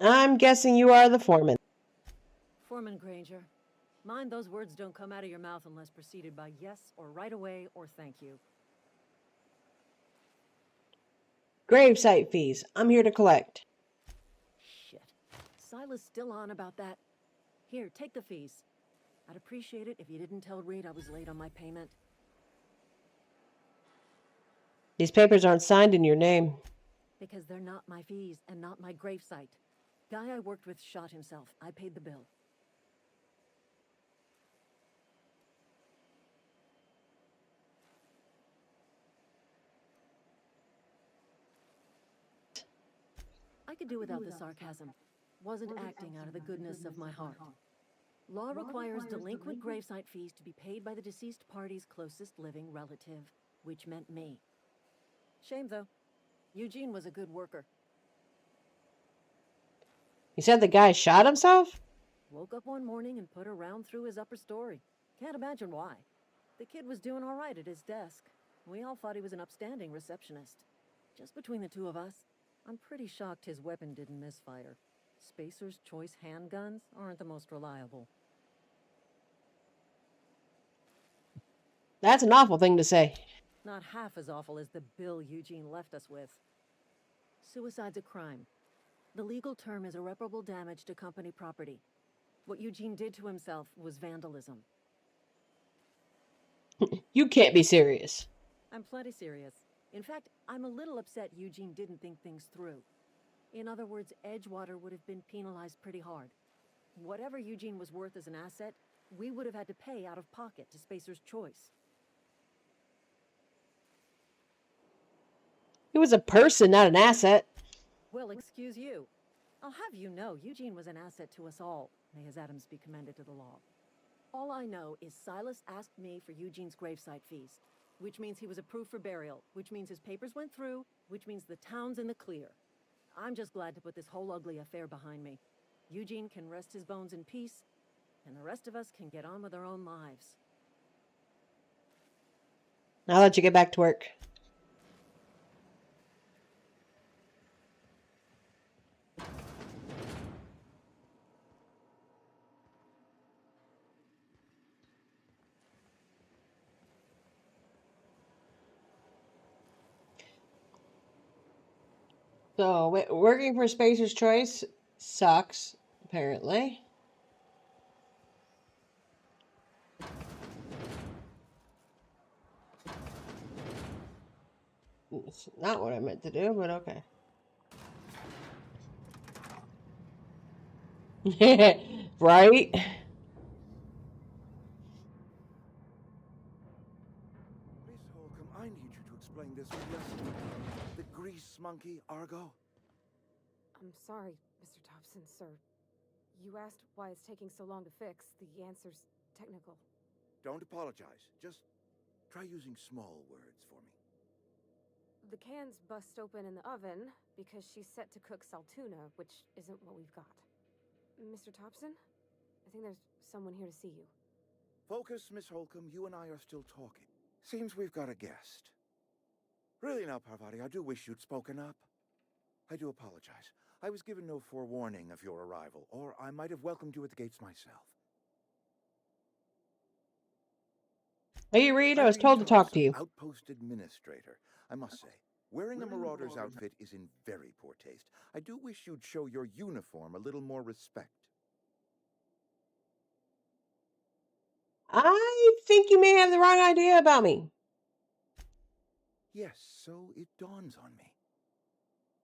A: I'm guessing you are the foreman.
E: Foreman Granger. Mind those words don't come out of your mouth unless preceded by yes or right away or thank you.
A: Gravesite fees. I'm here to collect.
E: Shit. Silas still on about that? Here, take the fees. I'd appreciate it if you didn't tell Reed I was late on my payment.
A: These papers aren't signed in your name.
E: Because they're not my fees and not my gravesite. Guy I worked with shot himself. I paid the bill. I could do without the sarcasm. Wasn't acting out of the goodness of my heart. Law requires delinquent gravesite fees to be paid by the deceased party's closest living relative, which meant me. Shame, though. Eugene was a good worker.
A: You said the guy shot himself?
E: Woke up one morning and put a round through his upper story. Can't imagine why. The kid was doing all right at his desk. We all thought he was an upstanding receptionist. Just between the two of us, I'm pretty shocked his weapon didn't misfire. Spacer's Choice handguns aren't the most reliable.
A: That's an awful thing to say.
E: Not half as awful as the bill Eugene left us with. Suicide's a crime. The legal term is irreparable damage to company property. What Eugene did to himself was vandalism.
A: You can't be serious.
E: I'm plenty serious. In fact, I'm a little upset Eugene didn't think things through. In other words, Edgewater would have been penalized pretty hard. Whatever Eugene was worth as an asset, we would have had to pay out of pocket to Spacer's Choice.
A: He was a person, not an asset.
E: Well, excuse you. I'll have you know, Eugene was an asset to us all. May his atoms be commended to the law. All I know is Silas asked me for Eugene's gravesite fees, which means he was approved for burial, which means his papers went through, which means the town's in the clear. I'm just glad to put this whole ugly affair behind me. Eugene can rest his bones in peace, and the rest of us can get on with our own lives.
A: I'll let you get back to work. So, working for Spacer's Choice sucks, apparently. It's not what I meant to do, but okay. Right?
L: Miss Holcomb, I need you to explain this lesson. The grease monkey, Argo?
P: I'm sorry, Mr. Thompson, sir. You asked why it's taking so long to fix. The answer's technical.
L: Don't apologize. Just try using small words for me.
P: The cans bust open in the oven because she's set to cook saltuna, which isn't what we've got. Mr. Thompson? I think there's someone here to see you.
L: Focus, Miss Holcomb. You and I are still talking. Seems we've got a guest. Really now, Parvati, I do wish you'd spoken up. I do apologize. I was given no forewarning of your arrival, or I might have welcomed you at the gates myself.
A: Hey, Reed, I was told to talk to you.
L: Outpost administrator. I must say, wearing a marauder's outfit is in very poor taste. I do wish you'd show your uniform a little more respect.
A: I think you may have the wrong idea about me.
L: Yes, so it dawns on me.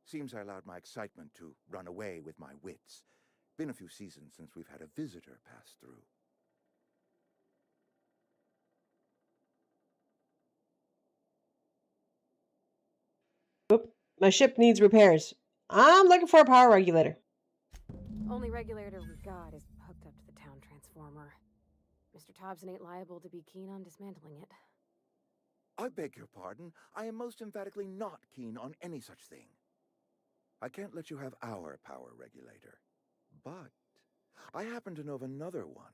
L: Seems I allowed my excitement to run away with my wits. Been a few seasons since we've had a visitor pass through.
A: Oop, my ship needs repairs. I'm looking for a power regulator.
P: Only regulator we've got is hooked up to the town transformer. Mr. Thompson ain't liable to be keen on dismantling it.
L: I beg your pardon. I am most emphatically not keen on any such thing. I can't let you have our power regulator. But I happen to know of another one.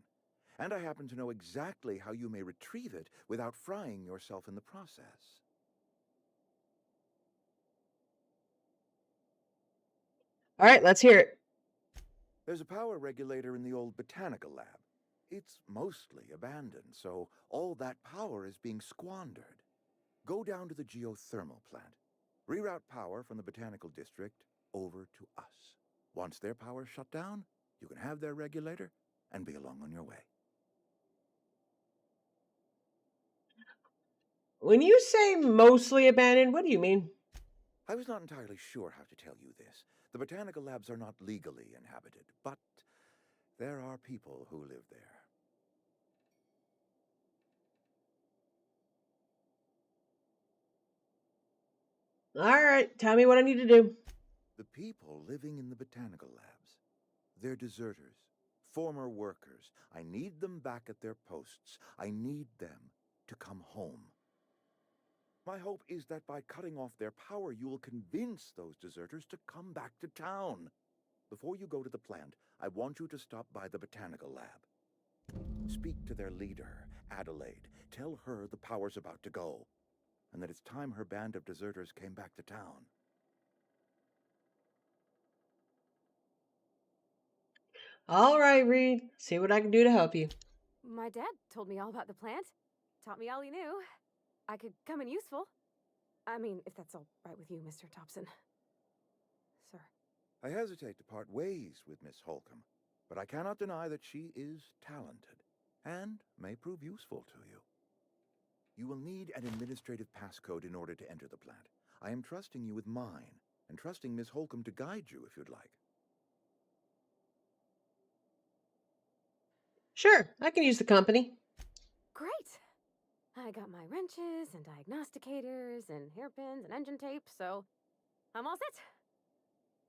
L: And I happen to know exactly how you may retrieve it without frying yourself in the process.
A: All right, let's hear it.
L: There's a power regulator in the old botanical lab. It's mostly abandoned, so all that power is being squandered. Go down to the geothermal plant. Reroute power from the botanical district over to us. Once their power's shut down, you can have their regulator and be along on your way.
A: When you say mostly abandoned, what do you mean?
L: I was not entirely sure how to tell you this. The botanical labs are not legally inhabited, but there are people who live there.
A: All right, tell me what I need to do.
L: The people living in the botanical labs, they're deserters, former workers. I need them back at their posts. I need them to come home. My hope is that by cutting off their power, you will convince those deserters to come back to town. Before you go to the plant, I want you to stop by the botanical lab. Speak to their leader, Adelaide. Tell her the power's about to go, and that it's time her band of deserters came back to town.
A: All right, Reed. See what I can do to help you.
P: My dad told me all about the plant. Taught me all he knew. I could come in useful. I mean, if that's all right with you, Mr. Thompson. Sir.
L: I hesitate to part ways with Miss Holcomb, but I cannot deny that she is talented and may prove useful to you. You will need an administrative passcode in order to enter the plant. I am trusting you with mine, and trusting Miss Holcomb to guide you if you'd like.
A: Sure, I can use the company.
P: Great! I got my wrenches and diagnosticators and hairpins and engine tape, so I'm all set.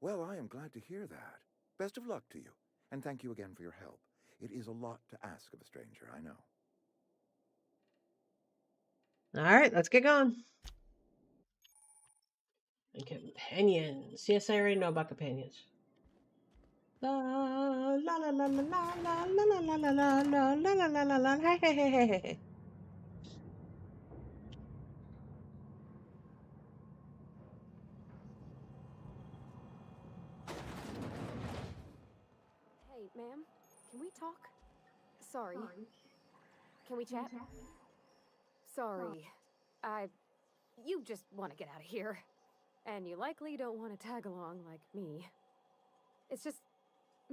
L: Well, I am glad to hear that. Best of luck to you, and thank you again for your help. It is a lot to ask of a stranger, I know.
A: All right, let's get going. And companions. Yes, I already know about companions. La la la la la la la la la la la la la la la la la. Hey hey hey hey hey.
P: Hey, ma'am, can we talk? Sorry. Can we chat? Sorry. You just want to get out of here. And you likely don't want to tag along like me. It's just,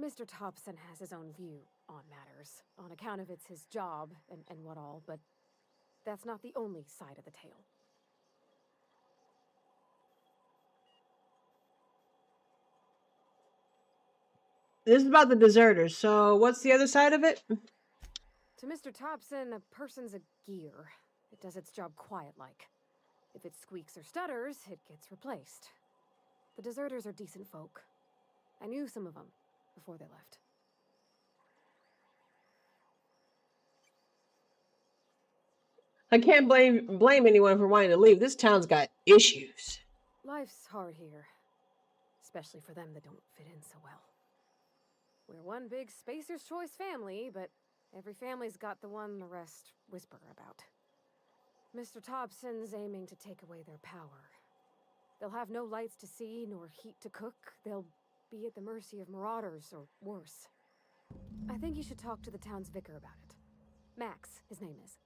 P: Mr. Thompson has his own view on matters, on account of it's his job and what all, but that's not the only side of the tale.
A: This is about the deserters, so what's the other side of it?
P: To Mr. Thompson, a person's a gear. It does its job quiet-like. If it squeaks or stutters, it gets replaced. The deserters are decent folk. I knew some of them before they left.
A: I can't blame anyone for wanting to leave. This town's got issues.
P: Life's hard here, especially for them that don't fit in so well. We're one big Spacer's Choice family, but every family's got the one the rest whisper about. Mr. Thompson's aiming to take away their power. They'll have no lights to see, nor heat to cook. They'll be at the mercy of marauders, or worse. I think you should talk to the town's vicar about it. Max, his name is.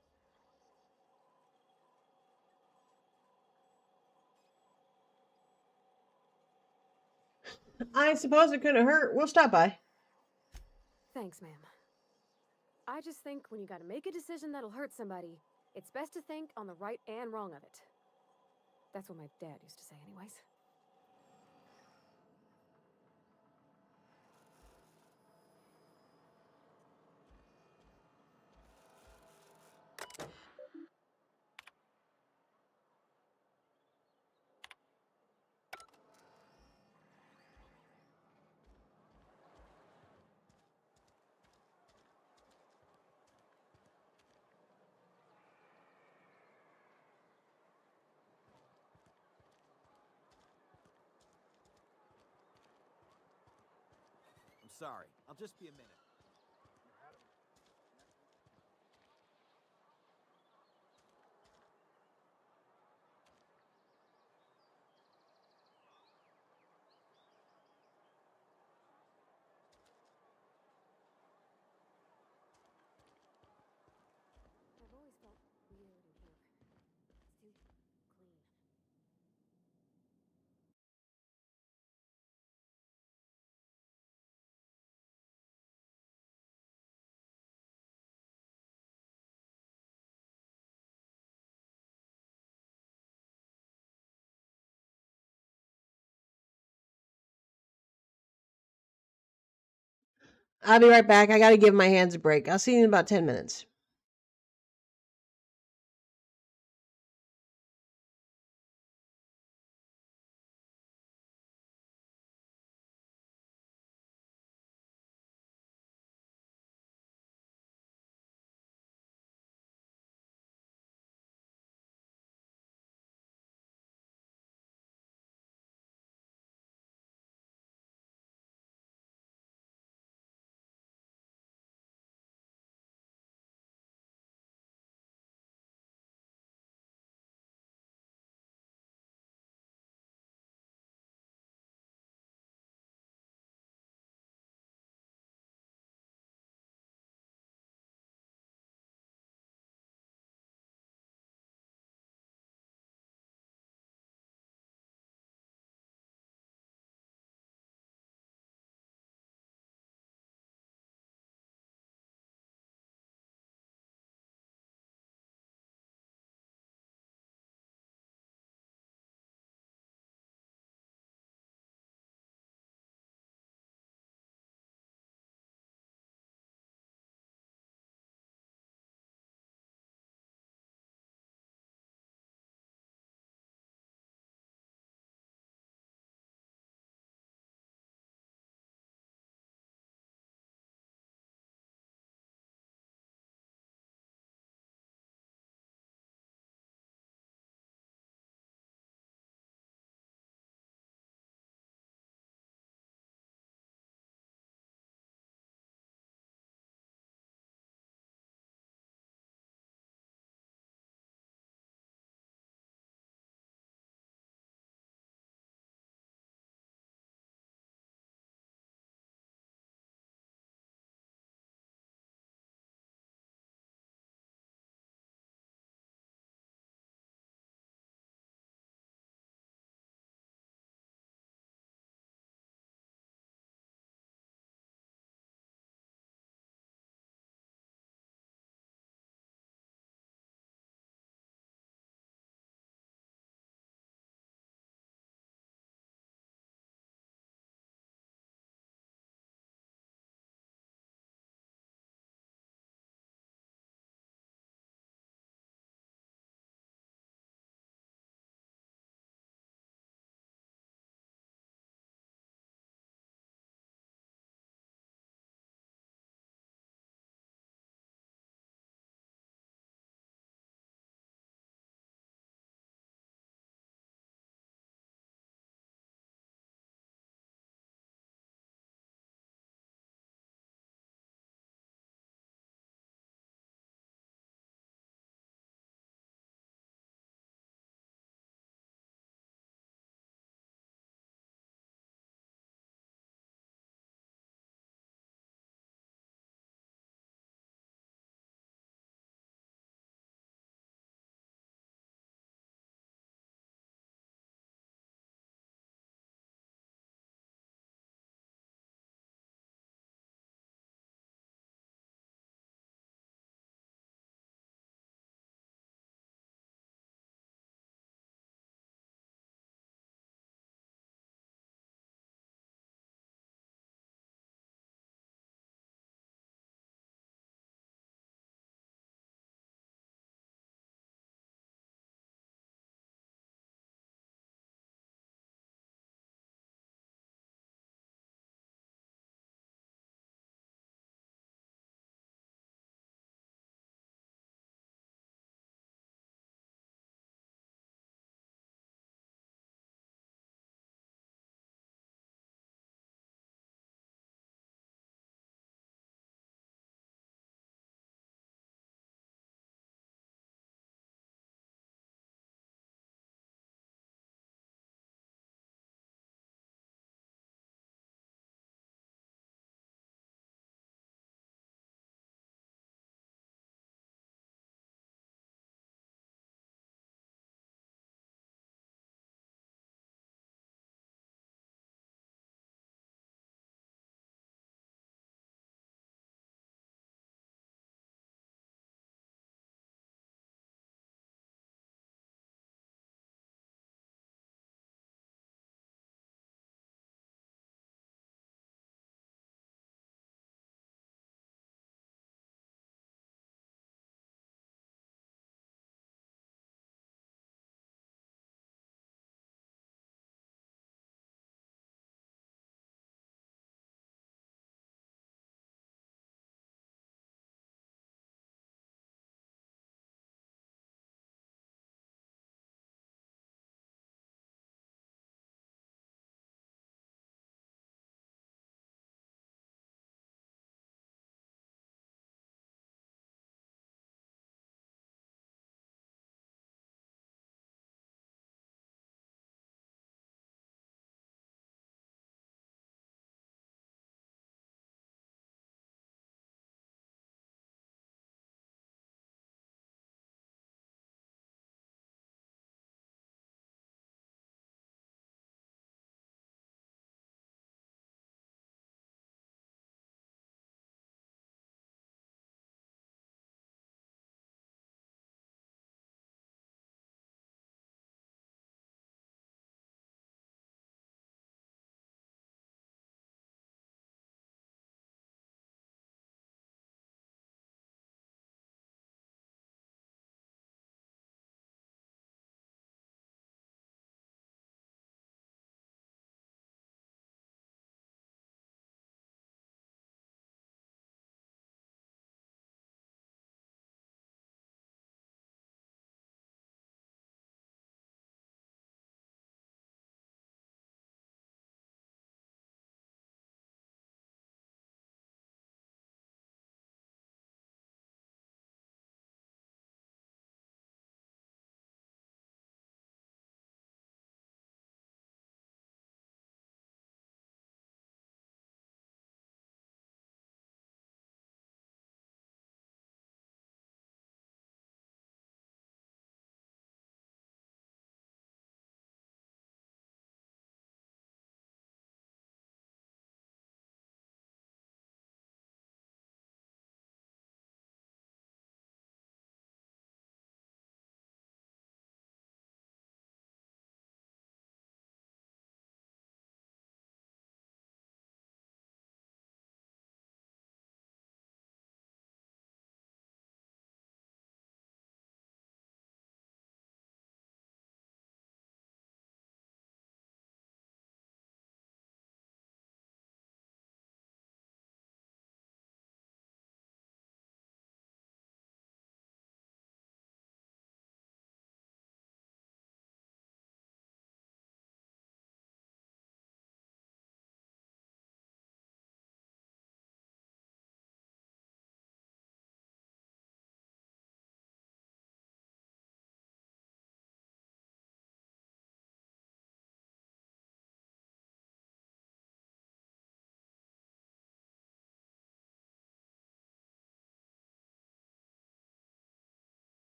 A: I suppose it couldn't hurt. We'll stop by.
P: Thanks, ma'am. I just think when you gotta make a decision that'll hurt somebody, it's best to think on the right and wrong of it. That's what my dad used to say anyways.
Q: I'm sorry. I'll just be a minute.
A: I'll be right back. I got to give my hands a break. I'll see you in about 10 minutes.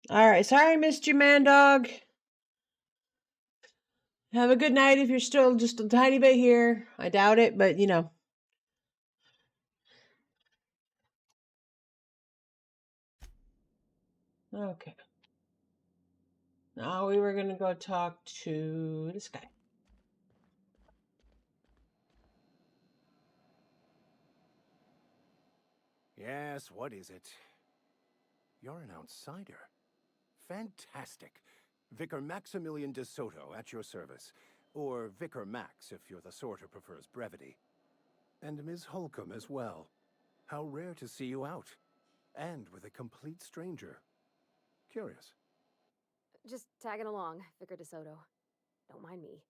A: All right. Sorry, missed you, man dog. Have a good night if you're still just a tiny bit here. I doubt it, but you know. Okay. Now we were going to go talk to this guy.
R: Yes, what is it? You're an outsider. Fantastic. Vicar Maximilian de Soto at your service. Or Vicar Max, if you're the sort who prefers brevity. And Ms. Holcomb as well. How rare to see you out. And with a complete stranger. Curious.
P: Just tagging along, Vicar DeSoto. Don't mind me.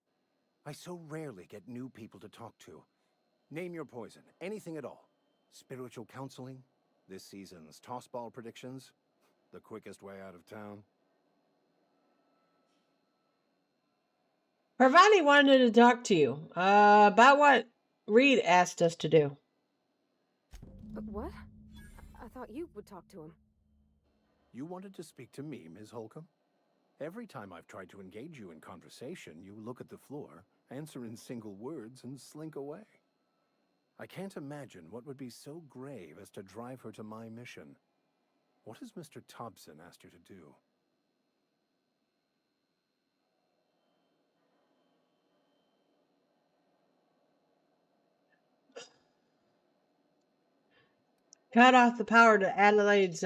R: I so rarely get new people to talk to. Name your poison. Anything at all. Spiritual counseling? This season's tossball predictions? The quickest way out of town?
A: Parvati wanted to talk to you about what Reed asked us to do.
P: What? I thought you would talk to him.
R: You wanted to speak to me, Ms. Holcomb? Every time I've tried to engage you in conversation, you look at the floor, answer in single words, and slink away. I can't imagine what would be so grave as to drive her to my mission. What has Mr. Thompson asked you to do?
A: Cut off the power to Adelaide's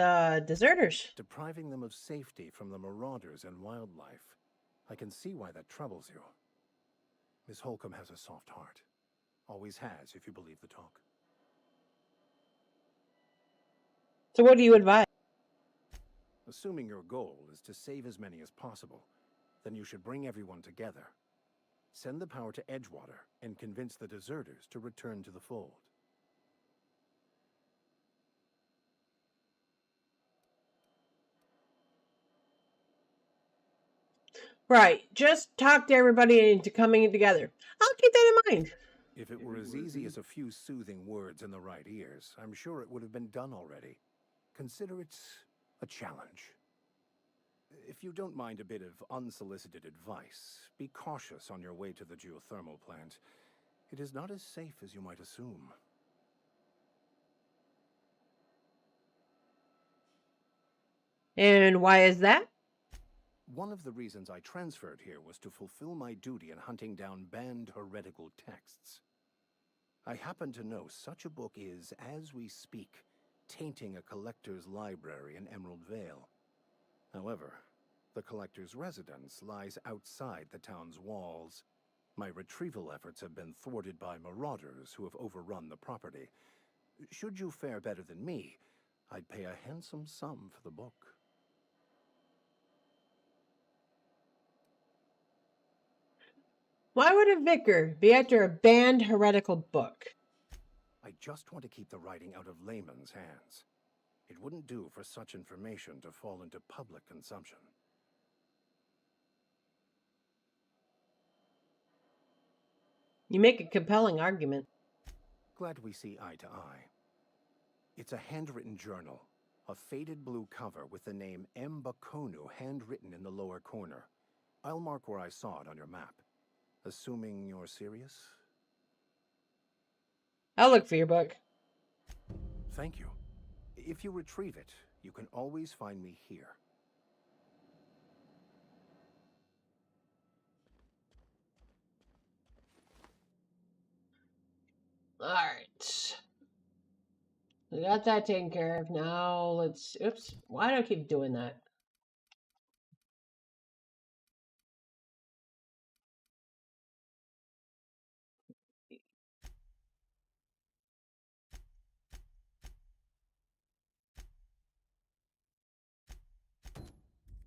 A: deserters.
R: Depriving them of safety from the marauders and wildlife. I can see why that troubles you. Miss Holcomb has a soft heart. Always has, if you believe the talk.
A: So what do you advise?
R: Assuming your goal is to save as many as possible, then you should bring everyone together. Send the power to Edgewater and convince the deserters to return to the fold.
A: Right. Just talk to everybody into coming together. I'll keep that in mind.
R: If it were as easy as a few soothing words in the right ears, I'm sure it would have been done already. Consider it a challenge. If you don't mind a bit of unsolicited advice, be cautious on your way to the geothermal plant. It is not as safe as you might assume.
A: And why is that?
R: One of the reasons I transferred here was to fulfill my duty in hunting down banned heretical texts. I happen to know such a book is, as we speak, tainting a collector's library in Emerald Vale. However, the collector's residence lies outside the town's walls. My retrieval efforts have been thwarted by marauders who have overrun the property. Should you fare better than me, I'd pay a handsome sum for the book.
A: Why would a vicar be after a banned heretical book?
R: I just want to keep the writing out of layman's hands. It wouldn't do for such information to fall into public consumption.
A: You make a compelling argument.
R: Glad we see eye to eye. It's a handwritten journal, a faded blue cover with the name M. Bakonu handwritten in the lower corner. I'll mark where I saw it on your map. Assuming you're serious?
A: I'll look for your book.
R: Thank you. If you retrieve it, you can always find me here.
A: Alright. We got that taken care of. Now let's... Oops. Why do I keep doing that?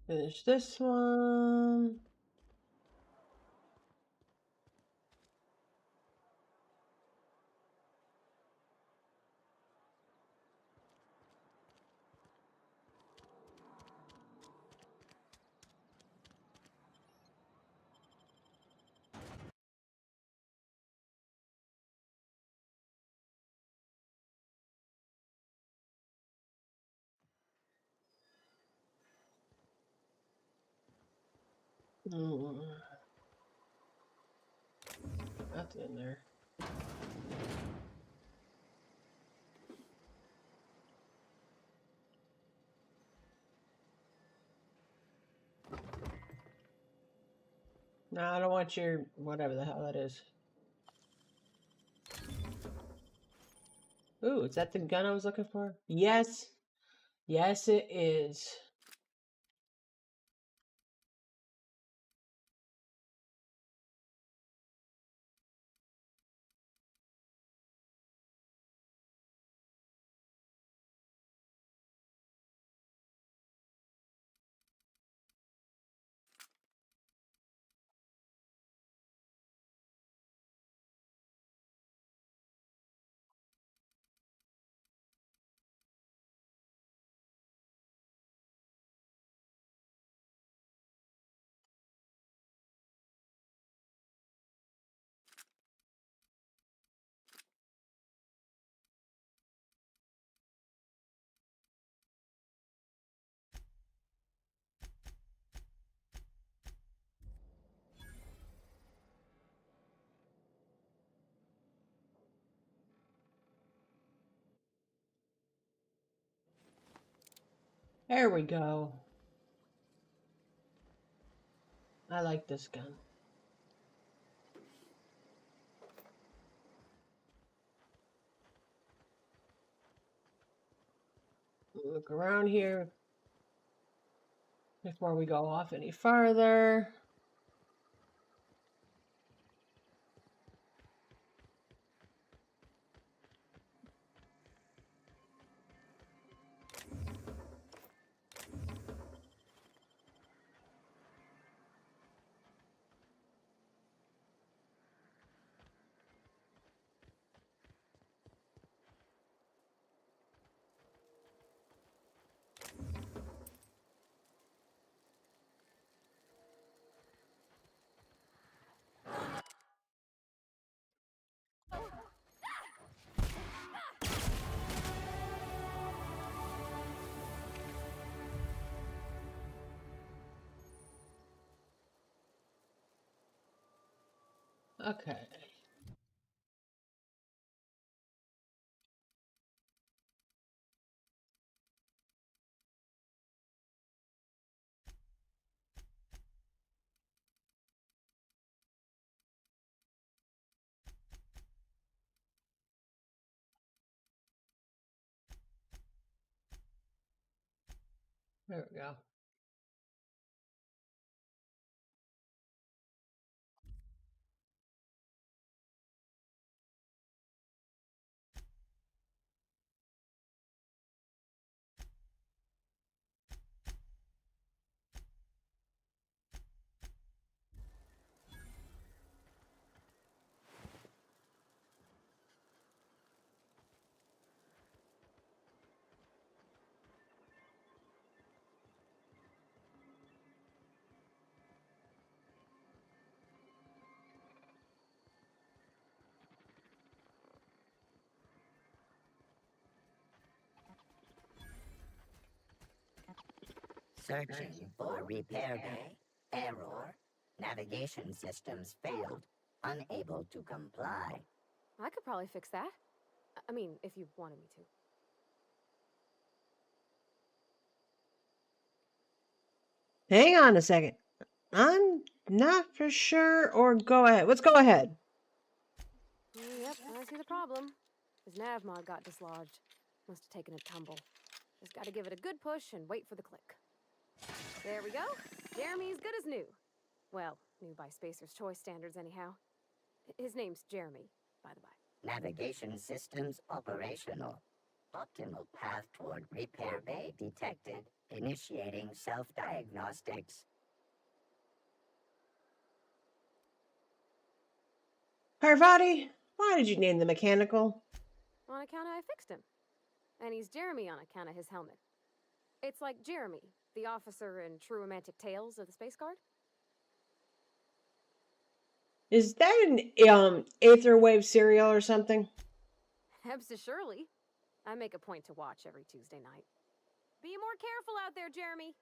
A: Finish this one. That's in there. No, I don't want your whatever the hell that is. Ooh, is that the gun I was looking for? Yes. Yes, it is. There we go. I like this gun. Look around here before we go off any farther. Okay. There we go.
S: Searching for repair bay. Error. Navigation systems failed. Unable to comply.
P: I could probably fix that. I mean, if you wanted me to.
A: Hang on a second. I'm not for sure, or go ahead. Let's go ahead.
P: Yep, I see the problem. His nav mod got dislodged. Must have taken a tumble. Just gotta give it a good push and wait for the click. There we go. Jeremy's good as new. Well, new by Spacer's Choice standards anyhow. His name's Jeremy, by the by.
S: Navigation systems operational. Optimal path toward repair bay detected. Initiating self-diagnostics.
A: Parvati, why did you name the mechanical?
P: On account of I fixed him. And he's Jeremy on account of his helmet. It's like Jeremy, the officer in True Romantic Tales of the Space Guard.
A: Is that an Aetherwave cereal or something?
P: Surely. I make a point to watch every Tuesday night. Be more careful out there, Jeremy.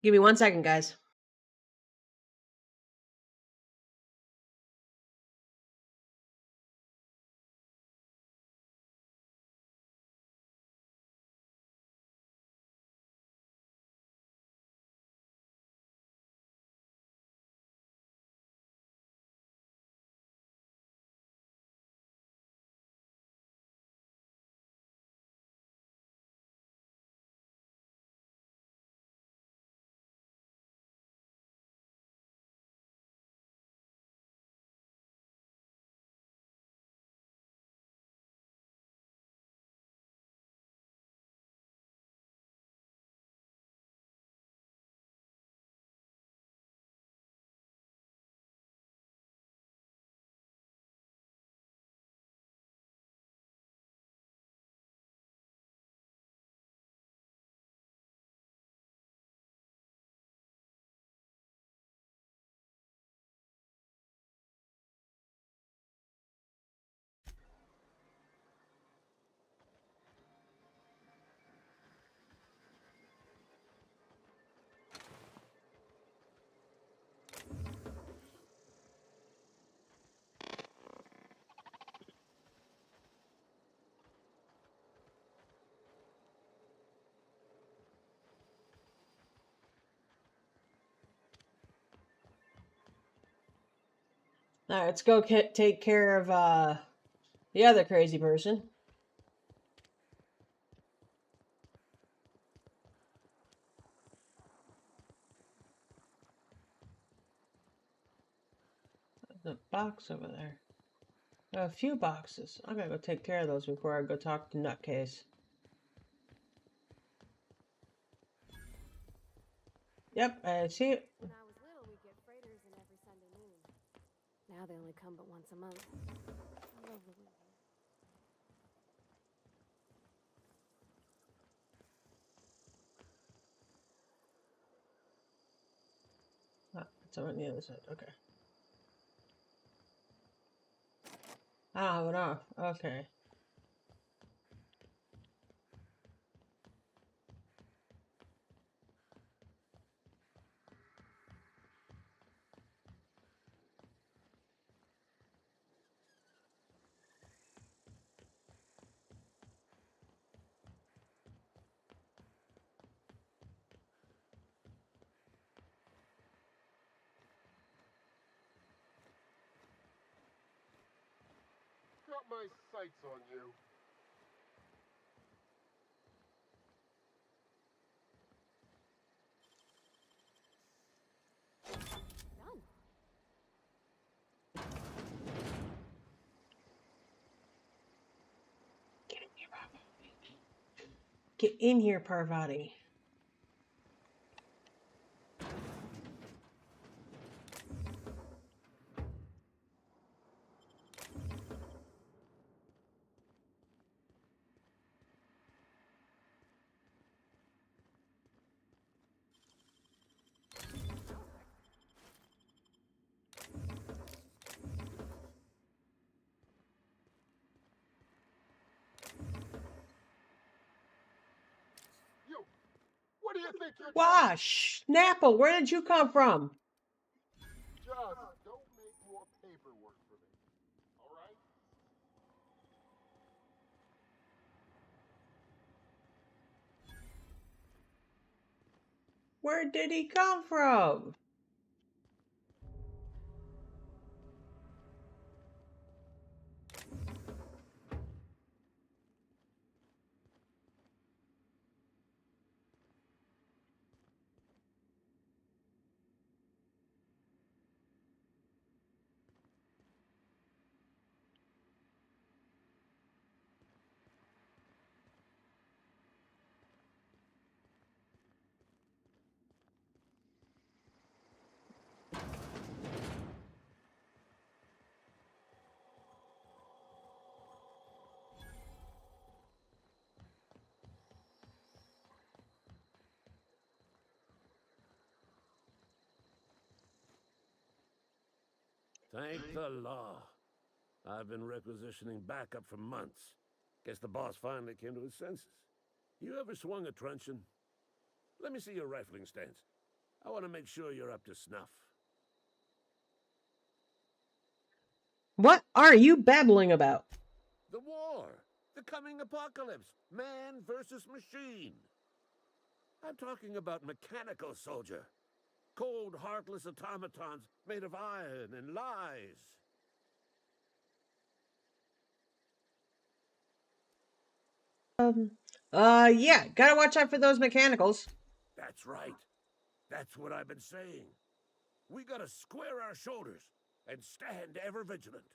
A: Give me 1 second, guys. All right, let's go take care of the other crazy person. There's a box over there. A few boxes. I'm gonna go take care of those before I go talk to Nutcase. Yep, I see it.
P: When I was little, we'd get freighters in every Sunday noon. Now they only come but once a month. I love the winter.
A: It's on the other side. Okay. I don't have it off. Okay.
T: Got my sights on you.
P: Done.
A: Get in here, Parvati.
T: You! What do you think you're doing?
A: Wash! Snapple, where did you come from?
T: Just don't make more paperwork for me. All right?
A: Where did he come from?
U: Thank the law. I've been requisitioning backup for months. Guess the boss finally came to his senses. You ever swung a truncheon? Let me see your rifling stance. I want to make sure you're up to snuff.
A: What are you babbling about?
U: The war. The coming apocalypse. Man versus machine. I'm talking about mechanical soldier. Cold, heartless automatons made of iron and lies.
A: Yeah, gotta watch out for those mechanicals.
U: That's right. That's what I've been saying. We gotta square our shoulders and stand ever vigilant.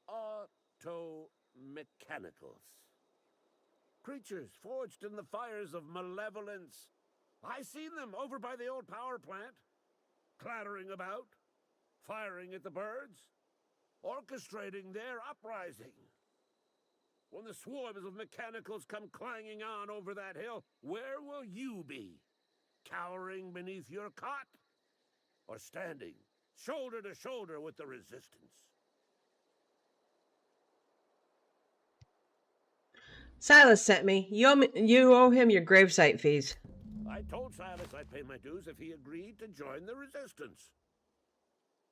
U: Auto-mechanicals. Creatures forged in the fires of malevolence. I seen them over by the old power plant, clattering about, firing at the birds, orchestrating their uprising. When the swarms of mechanicals come clanging on over that hill, where will you be? Cowering beneath your cot? Or standing, shoulder to shoulder with the resistance?
A: Silas sent me. You owe him your gravesite fees.
U: I told Silas I'd pay my dues if he agreed to join the resistance.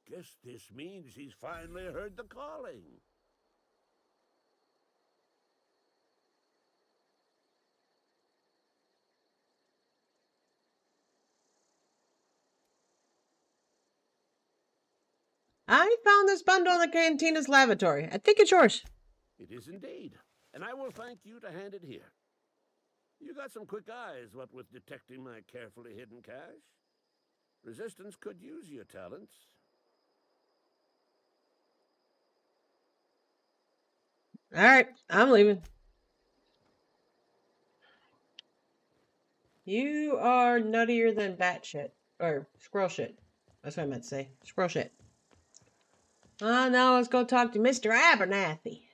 U: Guess this means he's finally heard the calling.
A: I found this bundle in the cantina's lavatory. I think it's yours.
U: It is indeed, and I will thank you to hand it here. You got some quick eyes, what with detecting my carefully hidden cache. Resistance could use your talents.
A: All right, I'm leaving. You are nuttier than bat shit. Or squirrel shit. That's what I meant to say. Squirrel shit. Now let's go talk to Mr. Abernathy.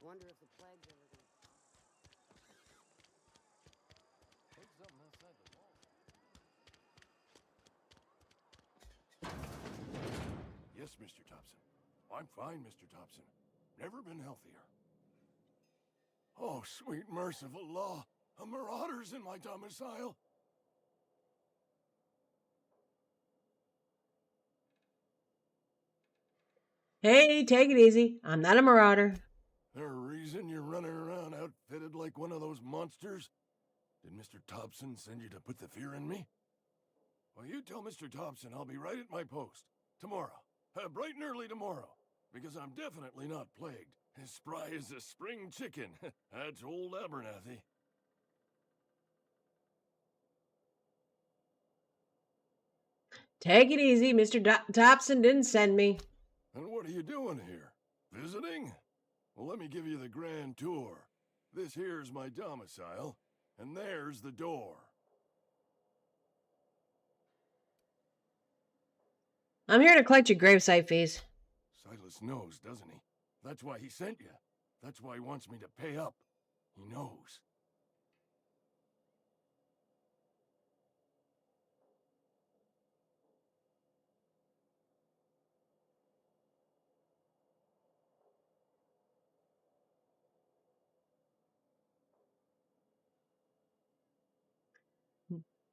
N: Wonder if the plague's ever gonna...
J: Heard something outside the wall.
B: Yes, Mr. Thompson. I'm fine, Mr. Thompson. Never been healthier. Oh, sweet merciful law. A marauder's in my domicile.
A: Hey, take it easy. I'm not a marauder.
B: There a reason you're running around outfitted like one of those monsters? Did Mr. Thompson send you to put the fear in me? Well, you tell Mr. Thompson I'll be right at my post. Tomorrow. Bright and early tomorrow. Because I'm definitely not plagued. As spry as a spring chicken. That's old Abernathy.
A: Take it easy. Mr. Thompson didn't send me.
B: And what are you doing here? Visiting? Well, let me give you the grand tour. This here's my domicile, and there's the door.
A: I'm here to collect your gravesite fees.
B: Silas knows, doesn't he? That's why he sent you. That's why he wants me to pay up. He knows.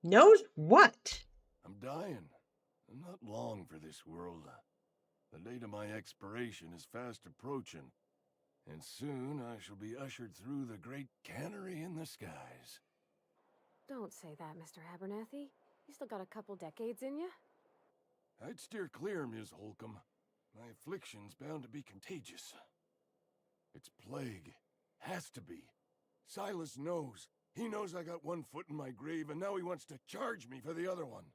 A: Knows what?
B: I'm dying. I'm not long for this world. The date of my expiration is fast approaching, and soon I shall be ushered through the great cannery in the skies.
P: Don't say that, Mr. Abernathy. You still got a couple decades in you.
B: I'd steer clear, Ms. Holcomb. My affliction's bound to be contagious. It's plague. Has to be. Silas knows. He knows I got one foot in my grave, and now he wants to charge me for the other one.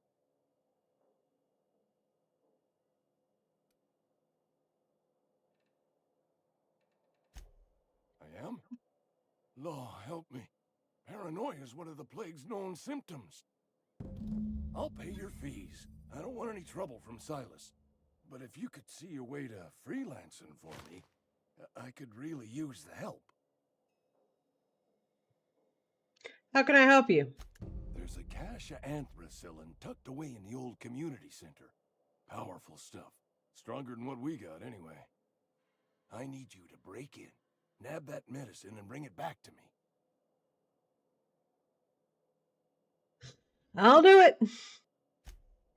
B: I am? Law, help me. Paranoia is one of the plague's known symptoms. I'll pay your fees. I don't want any trouble from Silas. But if you could see your way to freelancing for me, I could really use the help.
A: How can I help you?
B: There's a cache of anthracillin tucked away in the old community center. Powerful stuff. Stronger than what we got, anyway. I need you to break in, nab that medicine, and bring it back to me.
A: I'll do it.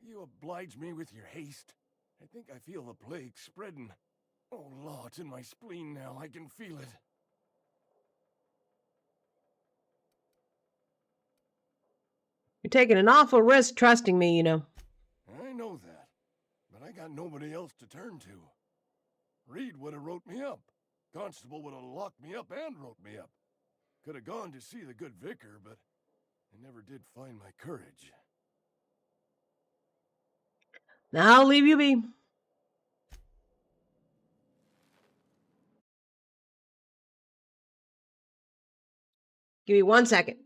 B: You oblige me with your haste. I think I feel the plague spreading. Oh, Law, it's in my spleen now. I can feel it.
A: You're taking an awful risk trusting me, you know.
B: I know that, but I got nobody else to turn to. Reed would have wrote me up. Constable would have locked me up and wrote me up. Could have gone to see the good vicar, but I never did find my courage.
A: I'll leave you be. Give me 1 second.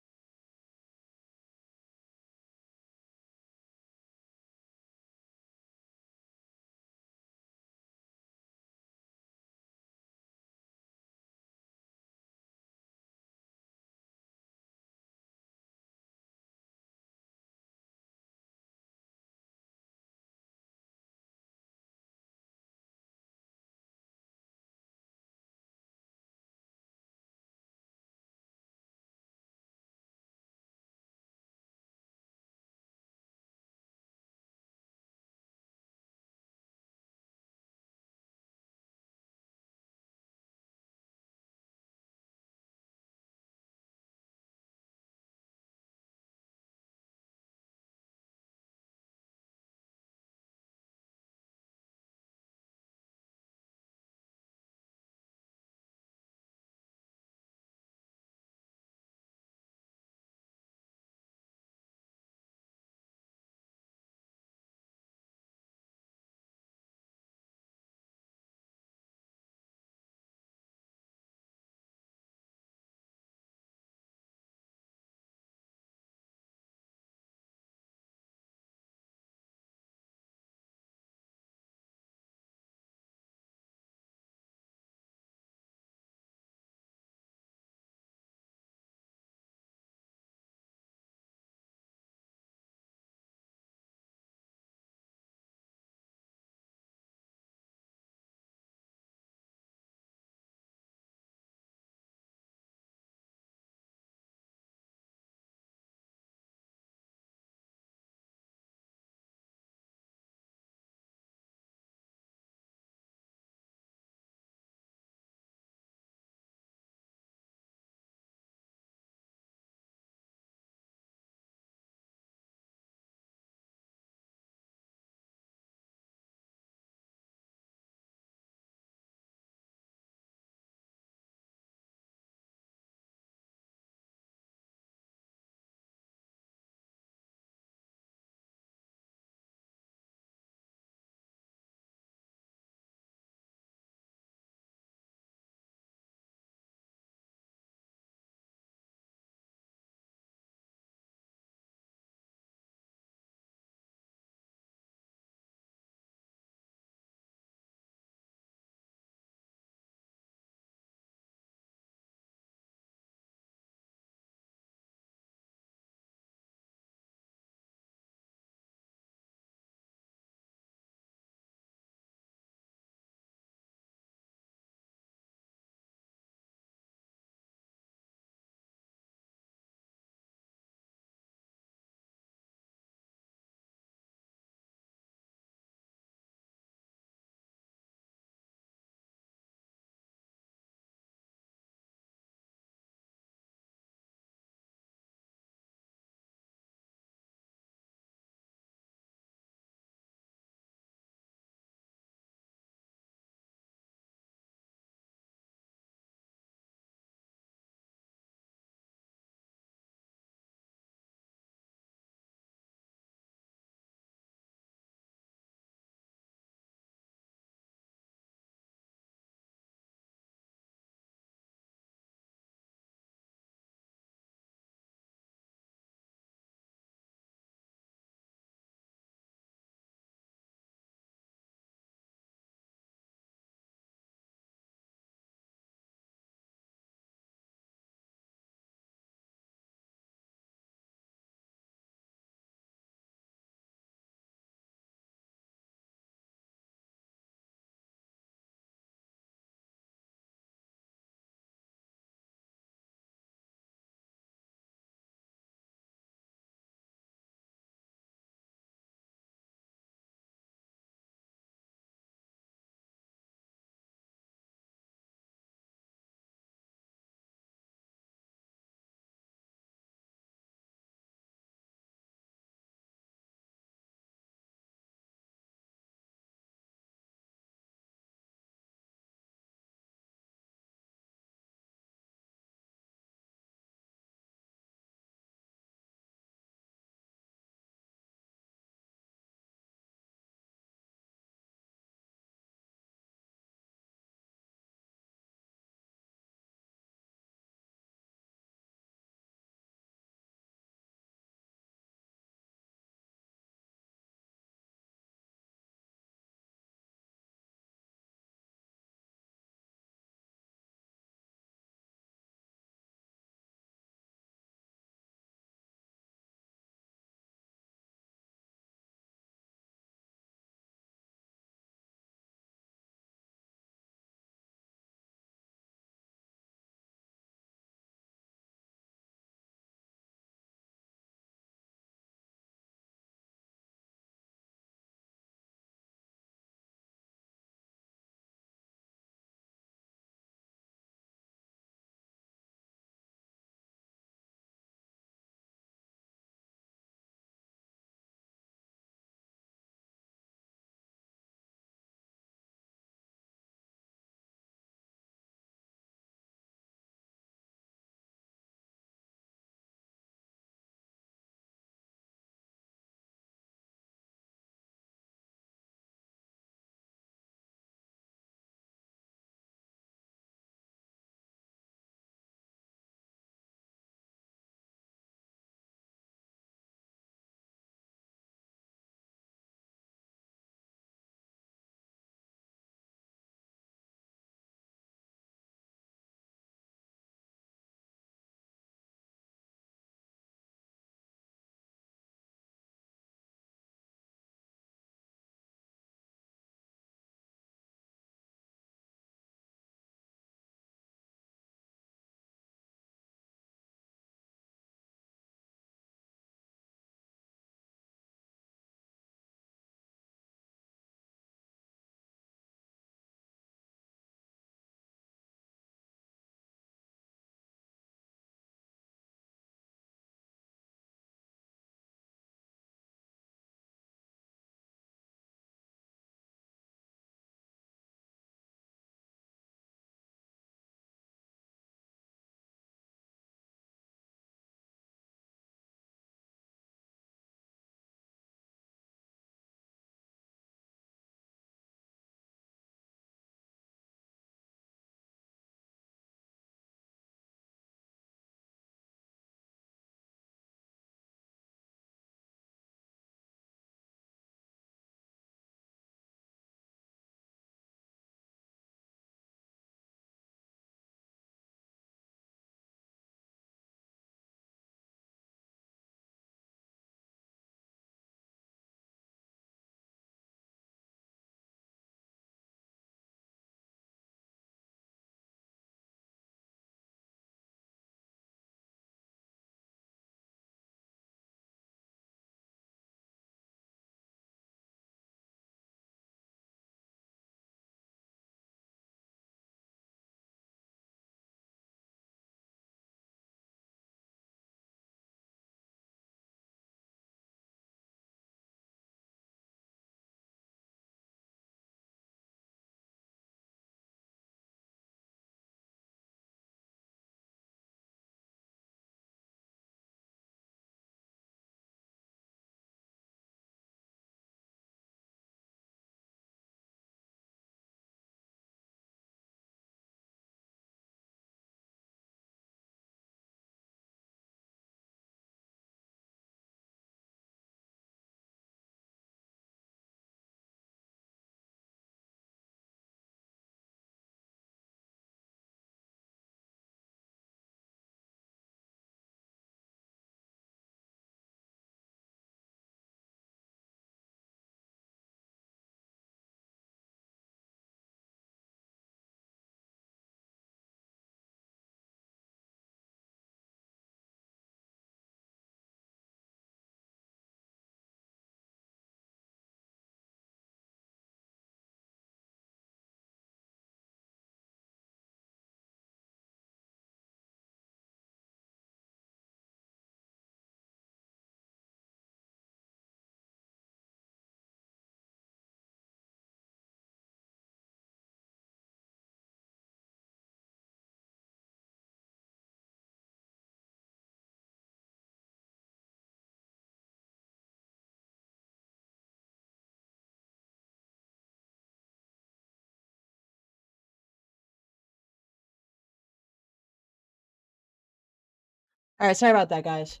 A: All right, sorry about that, guys.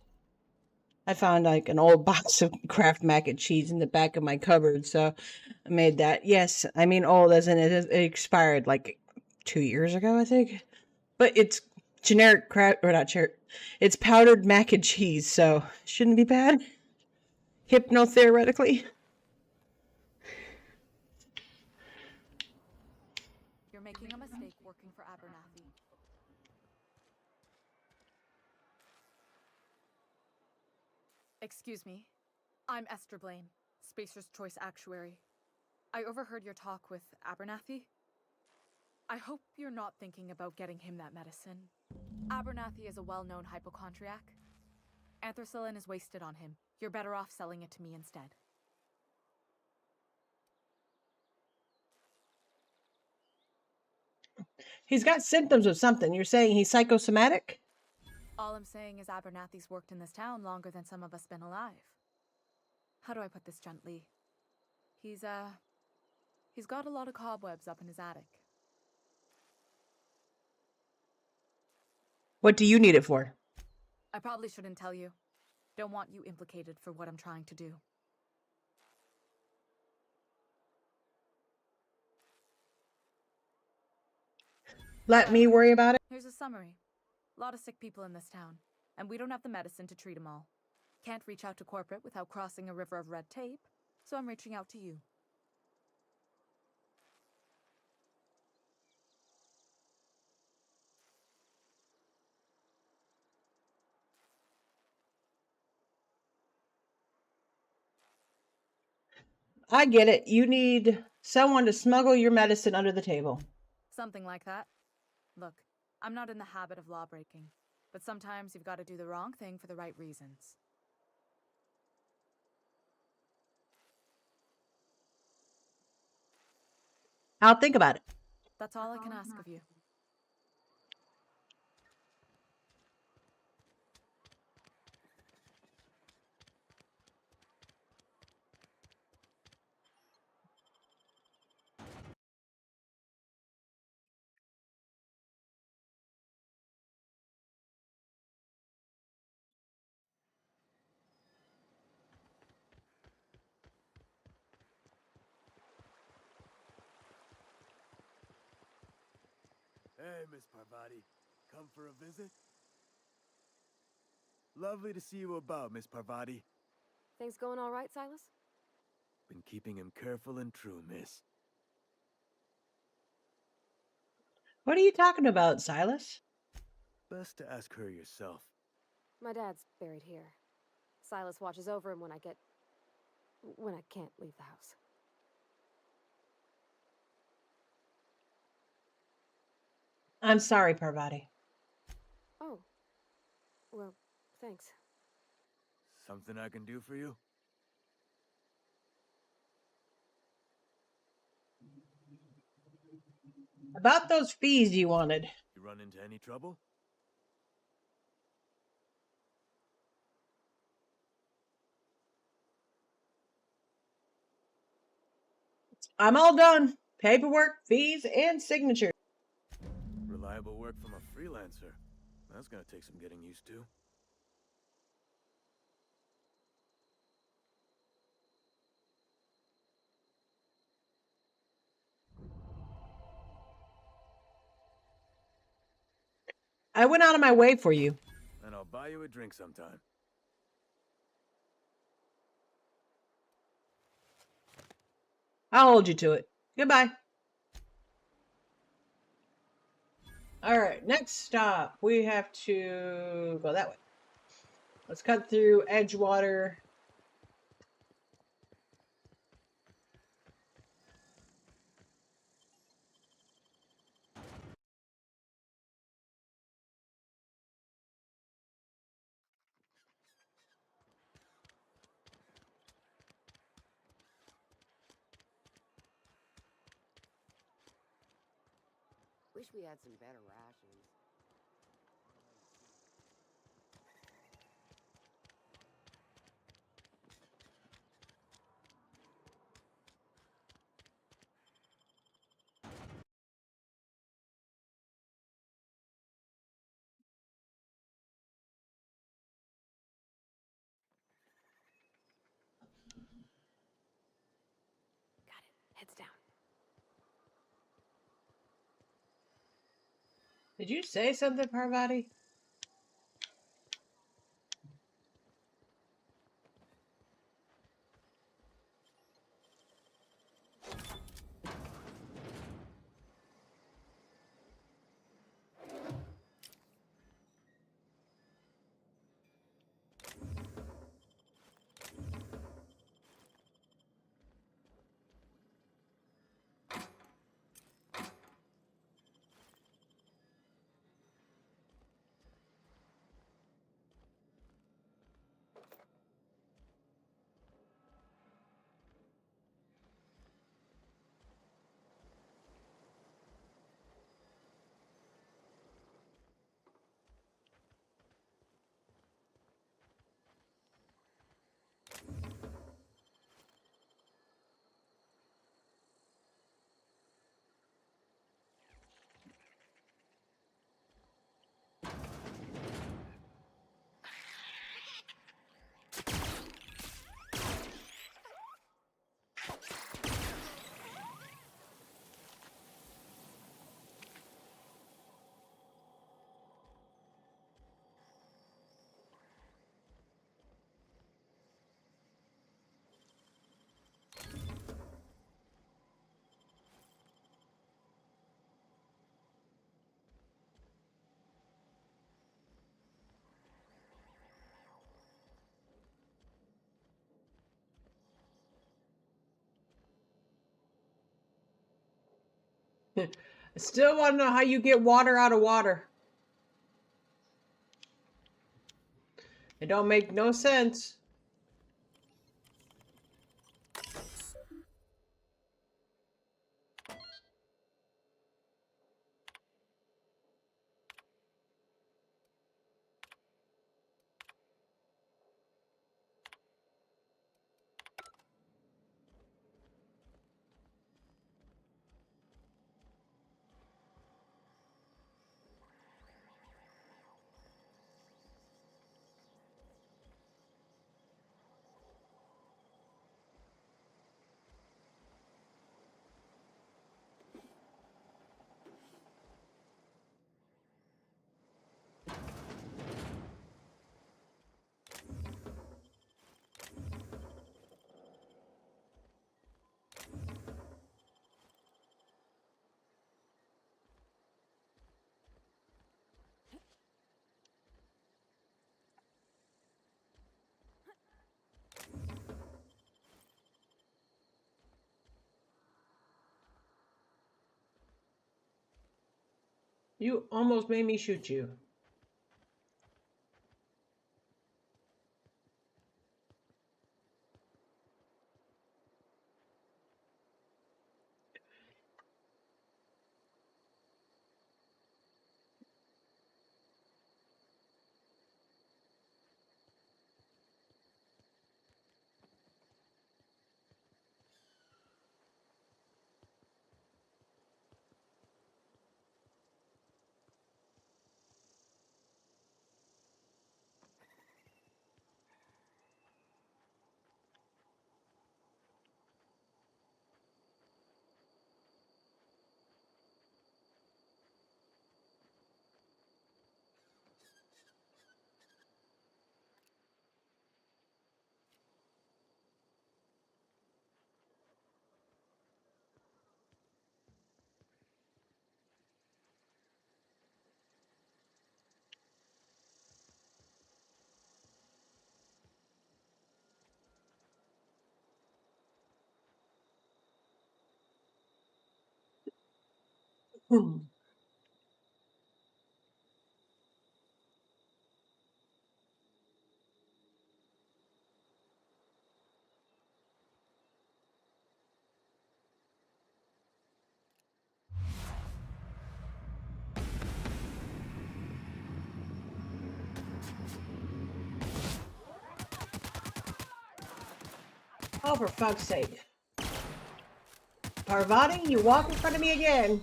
A: I found like an old box of Kraft mac and cheese in the back of my cupboard, so I made that. Yes, I mean old as in it expired like 2 years ago, I think. But it's generic Kraft, or not generic. It's powdered mac and cheese, so shouldn't be bad. Hypno-theoretically.
C: You're making a mistake working for Abernathy. Excuse me. I'm Esther Blaine, Spacer's Choice Actuary. I overheard your talk with Abernathy. I hope you're not thinking about getting him that medicine. Abernathy is a well-known hypochondriac. Anthracillin is wasted on him. You're better off selling it to me instead.
A: He's got symptoms of something. You're saying he's psychosomatic?
C: All I'm saying is Abernathy's worked in this town longer than some of us been alive. How do I put this gently? He's got a lot of cobwebs up in his attic.
A: What do you need it for?
C: I probably shouldn't tell you. Don't want you implicated for what I'm trying to do.
A: Let me worry about it.
C: Here's a summary. A lot of sick people in this town, and we don't have the medicine to treat them all. Can't reach out to corporate without crossing a river of red tape, so I'm reaching out to you.
A: I get it. You need someone to smuggle your medicine under the table.
C: Something like that. Look, I'm not in the habit of law breaking, but sometimes you've got to do the wrong thing for the right reasons.
A: I'll think about it.
C: That's all I can ask of you.
H: Hey, Miss Parvati. Come for a visit? Lovely to see you about, Miss Parvati.
P: Things going all right, Silas?
H: Been keeping him careful and true, miss.
A: What are you talking about, Silas?
H: Best to ask her yourself.
P: My dad's buried here. Silas watches over him when I can't leave the house.
A: I'm sorry, Parvati.
P: Oh. Well, thanks.
H: Something I can do for you?
A: About those fees you wanted.
H: You run into any trouble?
A: I'm all done. Paperwork, fees, and signature.
H: Reliable work from a freelancer. That's gonna take some getting used to.
A: I went out of my way for you.
H: And I'll buy you a drink sometime.
A: I'll hold you to it. Goodbye. All right, next stop. We have to go that way. Let's cut through Edgewater.
N: Wish we had some better rations.
P: Heads down.
A: Did you say something, Parvati? I still want to know how you get water out of water. It don't make no sense. You almost made me shoot you. Oh, for fuck's sake. Parvati, you walk in front of me again.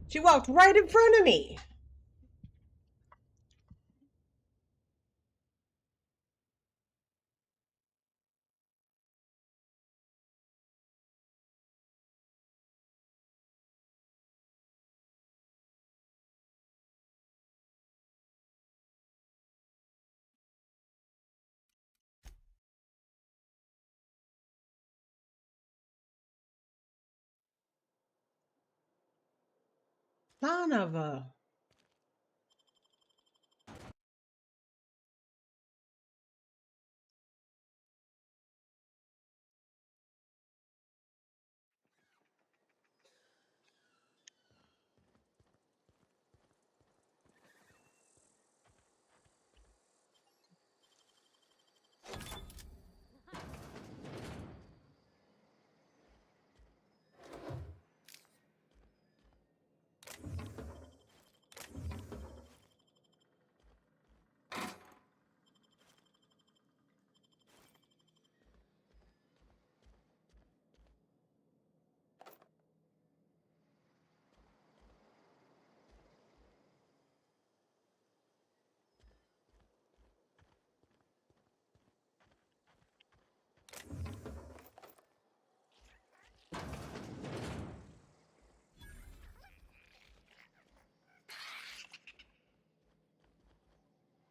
A: She walked right in front of me. Son of a...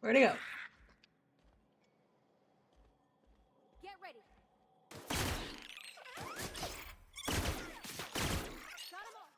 A: Where'd he go?
P: Get ready. Got him all.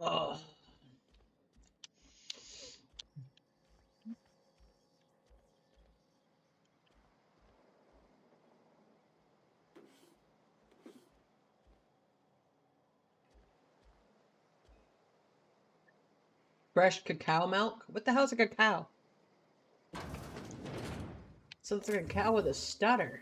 A: Oh. Fresh cacao milk? What the hell's a cacao? So it's like a cow with a stutter.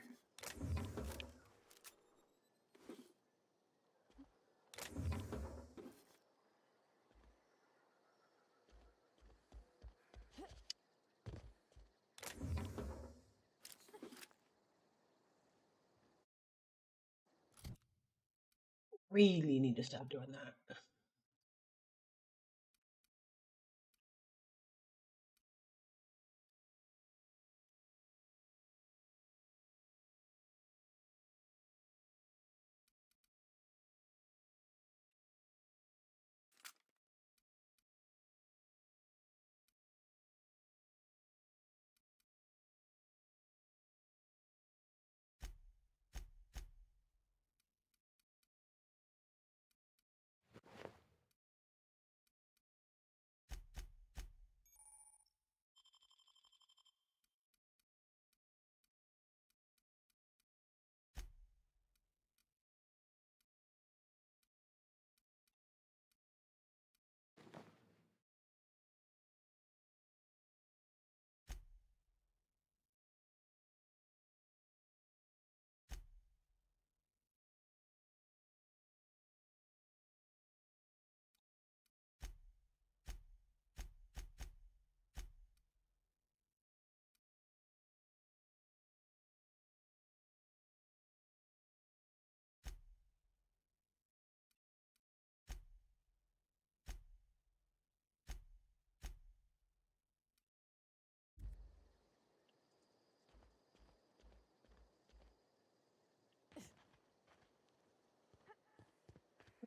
A: Really need to stop doing that.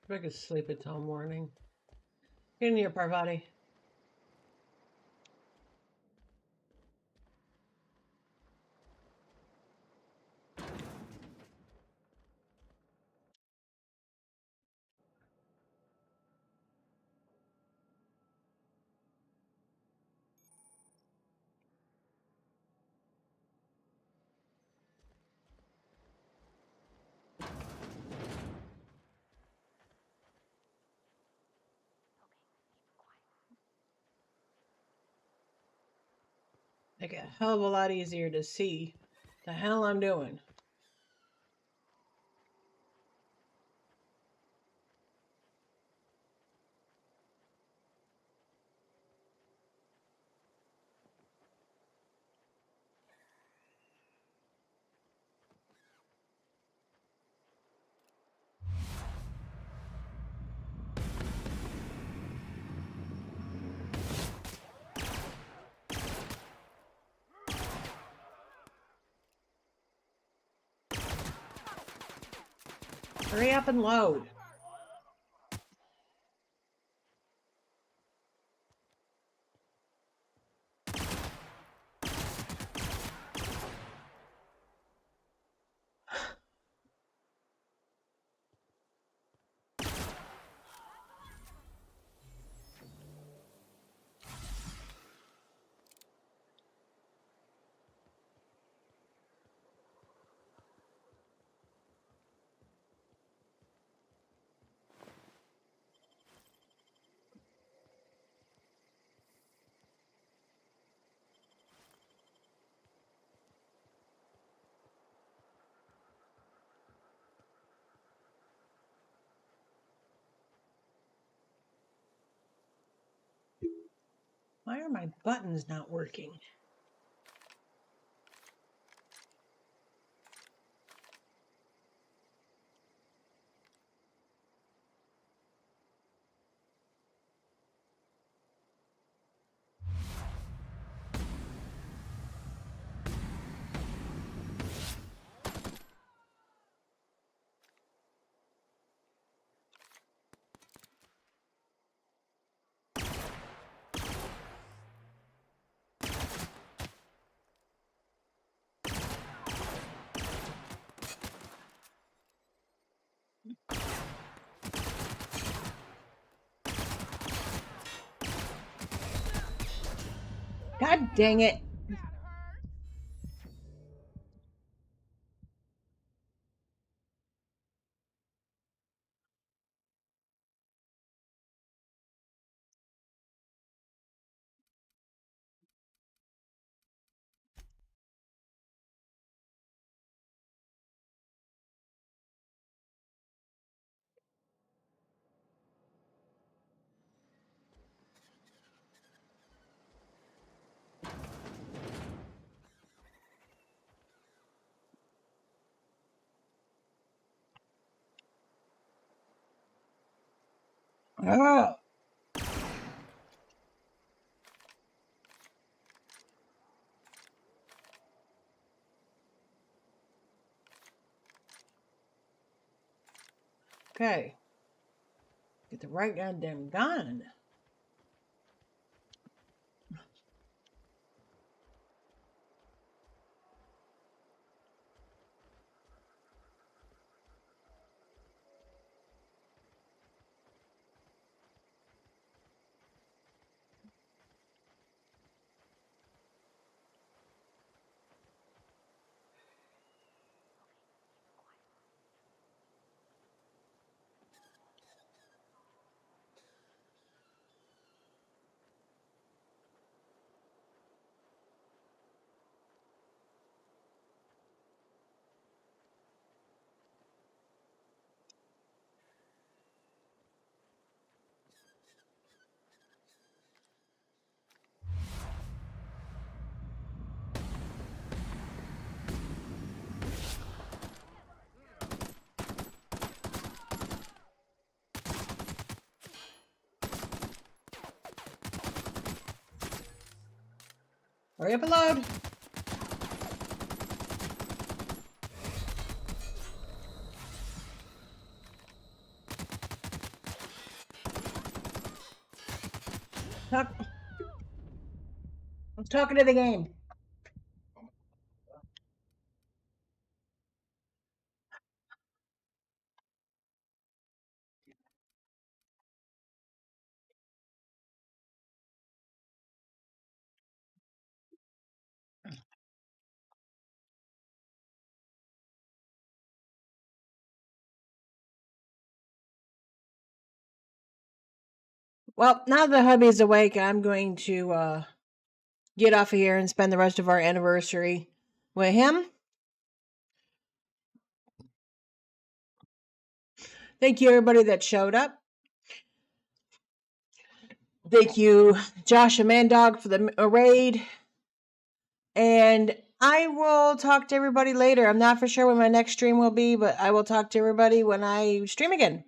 A: I could sleep until morning. Get in here, Parvati. Make it a hell of a lot easier to see the hell I'm doing. Hurry up and load. Why are my buttons not working? God dang it. Oh. Okay. Get the right goddamn gun. Hurry up and load. I was talking to the game. Well, now that hubby's awake, I'm going to get off of here and spend the rest of our anniversary with him. Thank you, everybody that showed up. Thank you, Josh and Mandog, for the raid. And I will talk to everybody later. I'm not for sure when my next stream will be, but I will talk to everybody when I stream again.